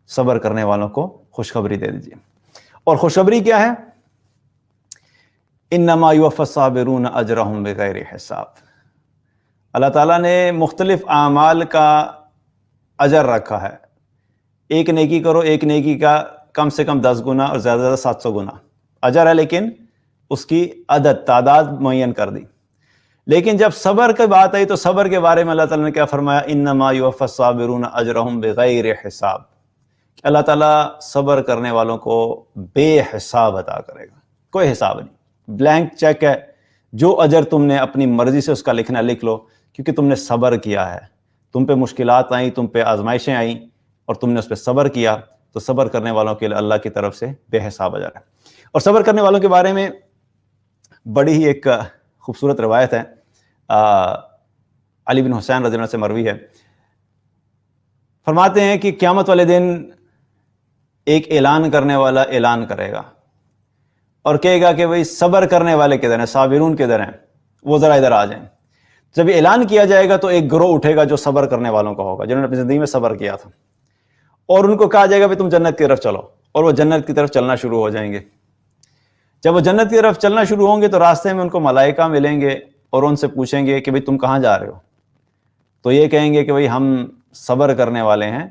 صبر کرنے والوں کو خوشخبری دے دیجیے۔ اور خوشخبری کیا ہے؟ انما یوفی الصابرون اجرہم بغیر حساب۔ اللہ تعالیٰ نے مختلف اعمال کا اجر رکھا ہے، ایک نیکی کرو، ایک نیکی کا کم سے کم 10 گنا اور زیادہ سے زیادہ 700 گنا اجر ہے، لیکن اس کی عدد تعداد معین کر دی۔ لیکن جب صبر کی بات آئی تو صبر کے بارے میں اللہ تعالیٰ نے کیا فرمایا؟ انما یوفی الصابرون اجرہم بغیر حساب، کہ اللہ تعالیٰ صبر کرنے والوں کو بے حساب عطا کرے گا، کوئی حساب نہیں، بلینک چیک ہے، جو اجر تم نے اپنی مرضی سے اس کا لکھنا لکھ لو، کیونکہ تم نے صبر کیا ہے، تم پہ مشکلات آئیں، تم پہ آزمائشیں آئیں اور تم نے اس پہ صبر کیا، تو صبر کرنے والوں کے لیے اللہ کی طرف سے بے حساب اجر ہے۔ اور صبر کرنے والوں کے بارے میں بڑی ہی ایک خوبصورت روایت ہے، علی بن حسین رضی اللہ عنہ سے مروی ہے، فرماتے ہیں کہ قیامت والے دن ایک اعلان کرنے والا اعلان کرے گا اور کہے گا کہ بھئی صبر کرنے والے کدھر ہیں، صابرون کدھر ہیں، وہ ذرا ادھر آ جائیں۔ جب یہ اعلان کیا جائے گا تو ایک گروہ اٹھے گا جو صبر کرنے والوں کا ہوگا، جنہوں نے اپنی زندگی میں صبر کیا تھا، اور ان کو کہا جائے گا کہ تم جنت کی طرف چلو، اور وہ جنت کی طرف چلنا شروع ہو جائیں گے۔ جب وہ جنت کی طرف چلنا شروع ہوں گے تو راستے میں ان کو ملائکہ ملیں گے اور ان سے پوچھیں گے کہ بھئی تم کہاں جا رہے ہو؟ تو یہ کہیں گے کہ بھئی ہم صبر کرنے والے ہیں،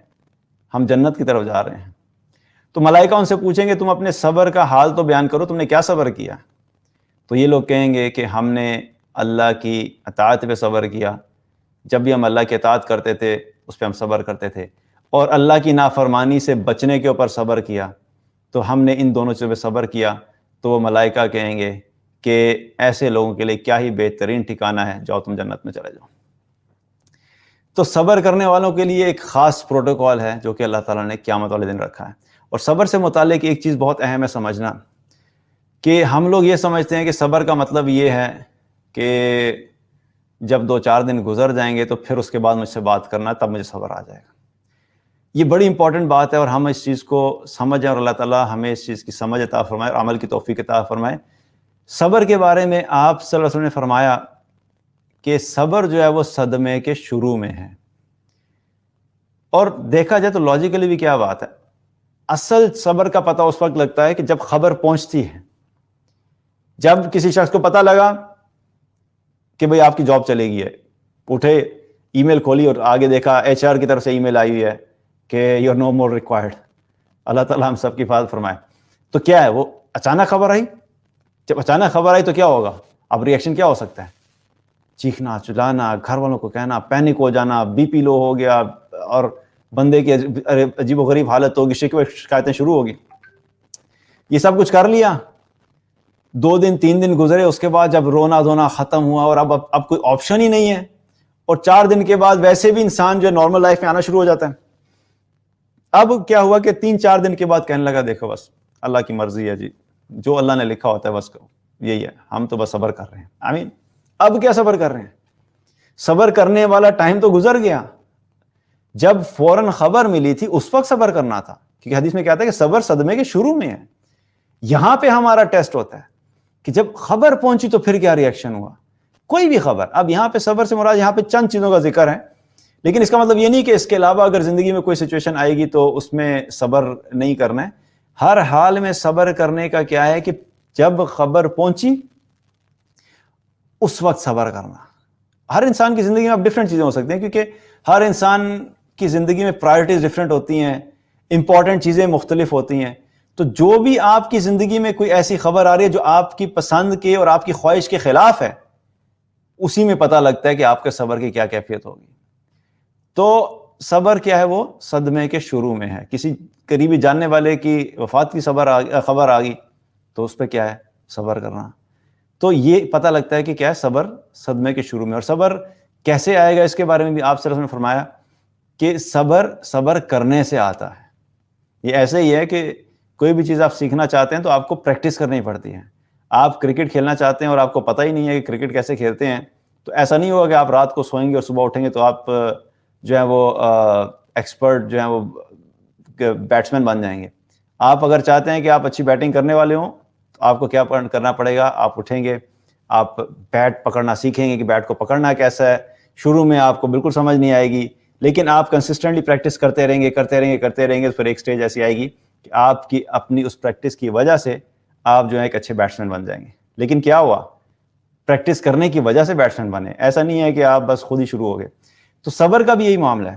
ہم جنت کی طرف جا رہے ہیں۔ تو ملائکہ ان سے پوچھیں گے تم اپنے صبر کا حال تو بیان کرو، تم نے کیا صبر کیا؟ تو یہ لوگ کہیں گے کہ ہم نے اللہ کی اطاعت پہ صبر کیا، جب بھی ہم اللہ کی اطاعت کرتے تھے اس پہ ہم صبر کرتے تھے، اور اللہ کی نافرمانی سے بچنے کے اوپر صبر کیا، تو ہم نے ان دونوں چیزوں پہ صبر کیا، تو وہ ملائکہ کہیں گے کہ ایسے لوگوں کے لیے کیا ہی بہترین ٹھکانہ ہے، جاؤ تم جنت میں چلے جاؤ۔ تو صبر کرنے والوں کے لیے ایک خاص پروٹوکول ہے جو کہ اللہ تعالیٰ نے قیامت والے دن رکھا ہے۔ اور صبر سے متعلق ایک چیز بہت اہم ہے سمجھنا، کہ ہم لوگ یہ سمجھتے ہیں کہ صبر کا مطلب یہ ہے کہ جب 2-4 دن گزر جائیں گے تو پھر اس کے بعد مجھ سے بات کرنا، تب مجھے صبر آ جائے گا۔ یہ بڑی امپورٹنٹ بات ہے، اور ہم اس چیز کو سمجھیں، اور اللہ تعالیٰ ہمیں اس چیز کی سمجھ عطا فرمائے اور عمل کی توفیق عطا فرمائے۔ صبر کے بارے میں آپ صلی اللہ علیہ وسلم نے فرمایا کہ صبر جو ہے وہ صدمے کے شروع میں ہے۔ اور دیکھا جائے تو لاجیکلی بھی کیا بات ہے، اصل صبر کا پتہ اس وقت لگتا ہے کہ جب خبر پہنچتی ہے، جب کسی شخص کو پتہ لگا کہ بھئی آپ کی جاب چلے گئی ہے، اٹھے ای میل کھولی اور آگے دیکھا HR کی طرف سے ای میل آئی ہوئی ہے کہ you are no more required. اللہ تعالیٰ ہم سب کی حفاظت فرمائے۔ تو کیا ہے، وہ اچانک خبر آئی، جب اچانک خبر آئی تو کیا ہوگا، اب ریئیکشن کیا ہو سکتا ہے، چیخنا چلانا، گھر والوں کو کہنا، پینک ہو جانا، BP لو ہو گیا، اور بندے کی عجیب و غریب حالت ہوگی، شکوے شکایتیں شروع ہوگی۔ یہ سب کچھ کر لیا، 2 دن 3 دن گزرے، اس کے بعد جب رونا دھونا ختم ہوا اور اب کوئی آپشن ہی نہیں ہے، اور 4 دن کے بعد ویسے بھی انسان جو نارمل لائف میں آنا شروع ہو جاتا ہے۔ اب کیا ہوا کہ 3-4 دن کے بعد کہنے لگا دیکھو بس اللہ کی مرضی ہے جی، جو اللہ نے لکھا ہوتا ہے بس یہی ہے، ہم تو بس صبر کر رہے ہیں۔ اب کیا صبر کر رہے ہیں، صبر کرنے والا ٹائم تو گزر گیا۔ جب فوراً خبر ملی تھی اس وقت صبر کرنا تھا، کیونکہ حدیث میں کہتا ہے کہ صبر صدمے کے شروع میں ہے۔ یہاں پہ ہمارا ٹیسٹ ہوتا ہے کہ جب خبر پہنچی تو پھر کیا ریئیکشن ہوا، کوئی بھی خبر۔ اب یہاں پہ صبر سے مراد یہاں پہ چند چیزوں کا ذکر ہے، لیکن اس کا مطلب یہ نہیں کہ اس کے علاوہ اگر زندگی میں کوئی سچویشن آئے گی تو اس میں صبر نہیں کرنا ہے۔ ہر حال میں صبر کرنے کا کیا ہے کہ جب خبر پہنچی اس وقت صبر کرنا۔ ہر انسان کی زندگی میں اب ڈفرینٹ چیزیں ہو سکتی ہیں، کیونکہ ہر انسان کی زندگی میں پرائرٹیز ڈفرینٹ ہوتی ہیں، امپورٹنٹ چیزیں مختلف ہوتی ہیں۔ تو جو بھی آپ کی زندگی میں کوئی ایسی خبر آ رہی ہے جو آپ کی پسند کے اور آپ کی خواہش کے خلاف ہے، اسی میں پتہ لگتا ہے کہ آپ کے صبر کی کیا کیفیت ہوگی۔ تو صبر کیا ہے، وہ صدمے کے شروع میں ہے۔ کسی قریبی جاننے والے کی وفات کی خبر آ گئی تو اس پہ کیا ہے، صبر کرنا۔ تو یہ پتہ لگتا ہے کہ کیا ہے، صبر صدمے کے شروع میں۔ اور صبر کیسے آئے گا اس کے بارے میں بھی آپ صلی اللہ علیہ وسلم نے فرمایا کہ صبر کرنے سے آتا ہے۔ یہ ایسے ہی ہے کہ کوئی بھی چیز آپ سیکھنا چاہتے ہیں تو آپ کو پریکٹس کرنی پڑتی ہے۔ آپ کرکٹ کھیلنا چاہتے ہیں اور آپ کو پتہ ہی نہیں ہے کہ کرکٹ کیسے کھیلتے ہیں، تو ایسا نہیں ہوگا کہ آپ رات کو سوئیں گے اور صبح اٹھیں گے تو آپ جو ہے وہ ایکسپرٹ جو ہے وہ بیٹسمین بن جائیں گے۔ آپ اگر چاہتے ہیں کہ آپ اچھی بیٹنگ کرنے والے ہوں تو آپ کو کیا کرنا پڑے گا، آپ اٹھیں گے، آپ بیٹ پکڑنا سیکھیں گے کہ بیٹ کو پکڑنا کیسا ہے۔ شروع میں آپ کو بالکل سمجھ نہیں آئے گی، لیکن آپ کنسسٹنٹلی پریکٹس کرتے رہیں گے، پھر ایک سٹیج ایسی آئے گی کہ آپ کی اپنی اس پریکٹس کی وجہ سے آپ جو ہے ایک اچھے بیٹسمین بن جائیں گے۔ لیکن کیا ہوا، پریکٹس کرنے کی وجہ سے بیٹسمین بنے، ایسا نہیں ہے کہ آپ بس خود ہی شروع ہو گئے۔ تو صبر کا بھی یہی معاملہ ہے۔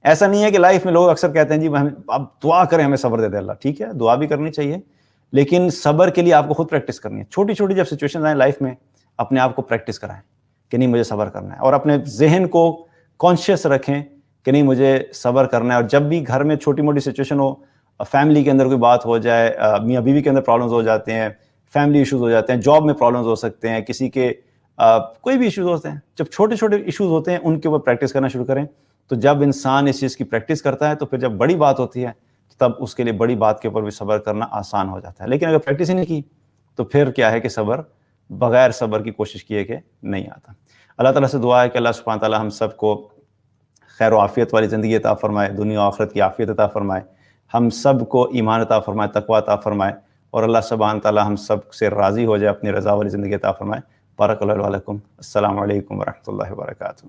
ایسا نہیں ہے کہ لائف میں لوگ اکثر کہتے ہیں جی اب دعا کریں ہمیں صبر دے دے اللہ، ٹھیک ہے دعا بھی کرنی چاہیے، لیکن صبر کے لیے آپ کو خود پریکٹس کرنی ہے۔ چھوٹی چھوٹی جب سچویشن آئیں لائف میں، اپنے آپ کو پریکٹس کرائیں کہ نہیں مجھے صبر کرنا ہے، اور اپنے ذہن کو کانشیس رکھیں کہ نہیں مجھے صبر کرنا ہے۔ اور جب بھی گھر میں چھوٹی موٹی سچویشن ہو، فیملی کے اندر کوئی بات ہو جائے، میاں بیوی کے اندر پرابلمز ہو جاتے ہیں، فیملی ایشوز ہو جاتے ہیں، جاب میں پرابلمز ہو سکتے ہیں، کسی کے کوئی بھی ایشوز ہوتے ہیں، جب چھوٹے چھوٹے ایشوز ہوتے ہیں ان کے اوپر پریکٹس کرنا شروع کریں۔ تو جب انسان اس چیز کی پریکٹس کرتا ہے تو پھر جب بڑی بات ہوتی ہے تب اس کے لیے بڑی بات کے اوپر بھی صبر کرنا آسان ہو جاتا ہے۔ لیکن اگر پریکٹس ہی نہیں کی تو پھر کیا ہے کہ صبر بغیر صبر کی کوشش کیے کہ نہیں آتا۔ اللہ تعالیٰ سے دعا ہے کہ اللہ سبحانہ تعالیٰ ہم سب کو خیر و عافیت والی زندگی عطا فرمائے، دنیا و آخرت کی عافیت عطا فرمائے، ہم سب کو ایمان عطا فرمائے، تقویٰ عطا فرمائے، اور اللہ سبحانہ تعالیٰ ہم سب سے راضی ہو جائے، اپنی رضا والی زندگی عطا فرمائے۔ بارک اللہ علیکم۔ السلام علیکم ورحمۃ اللہ وبرکاتہ۔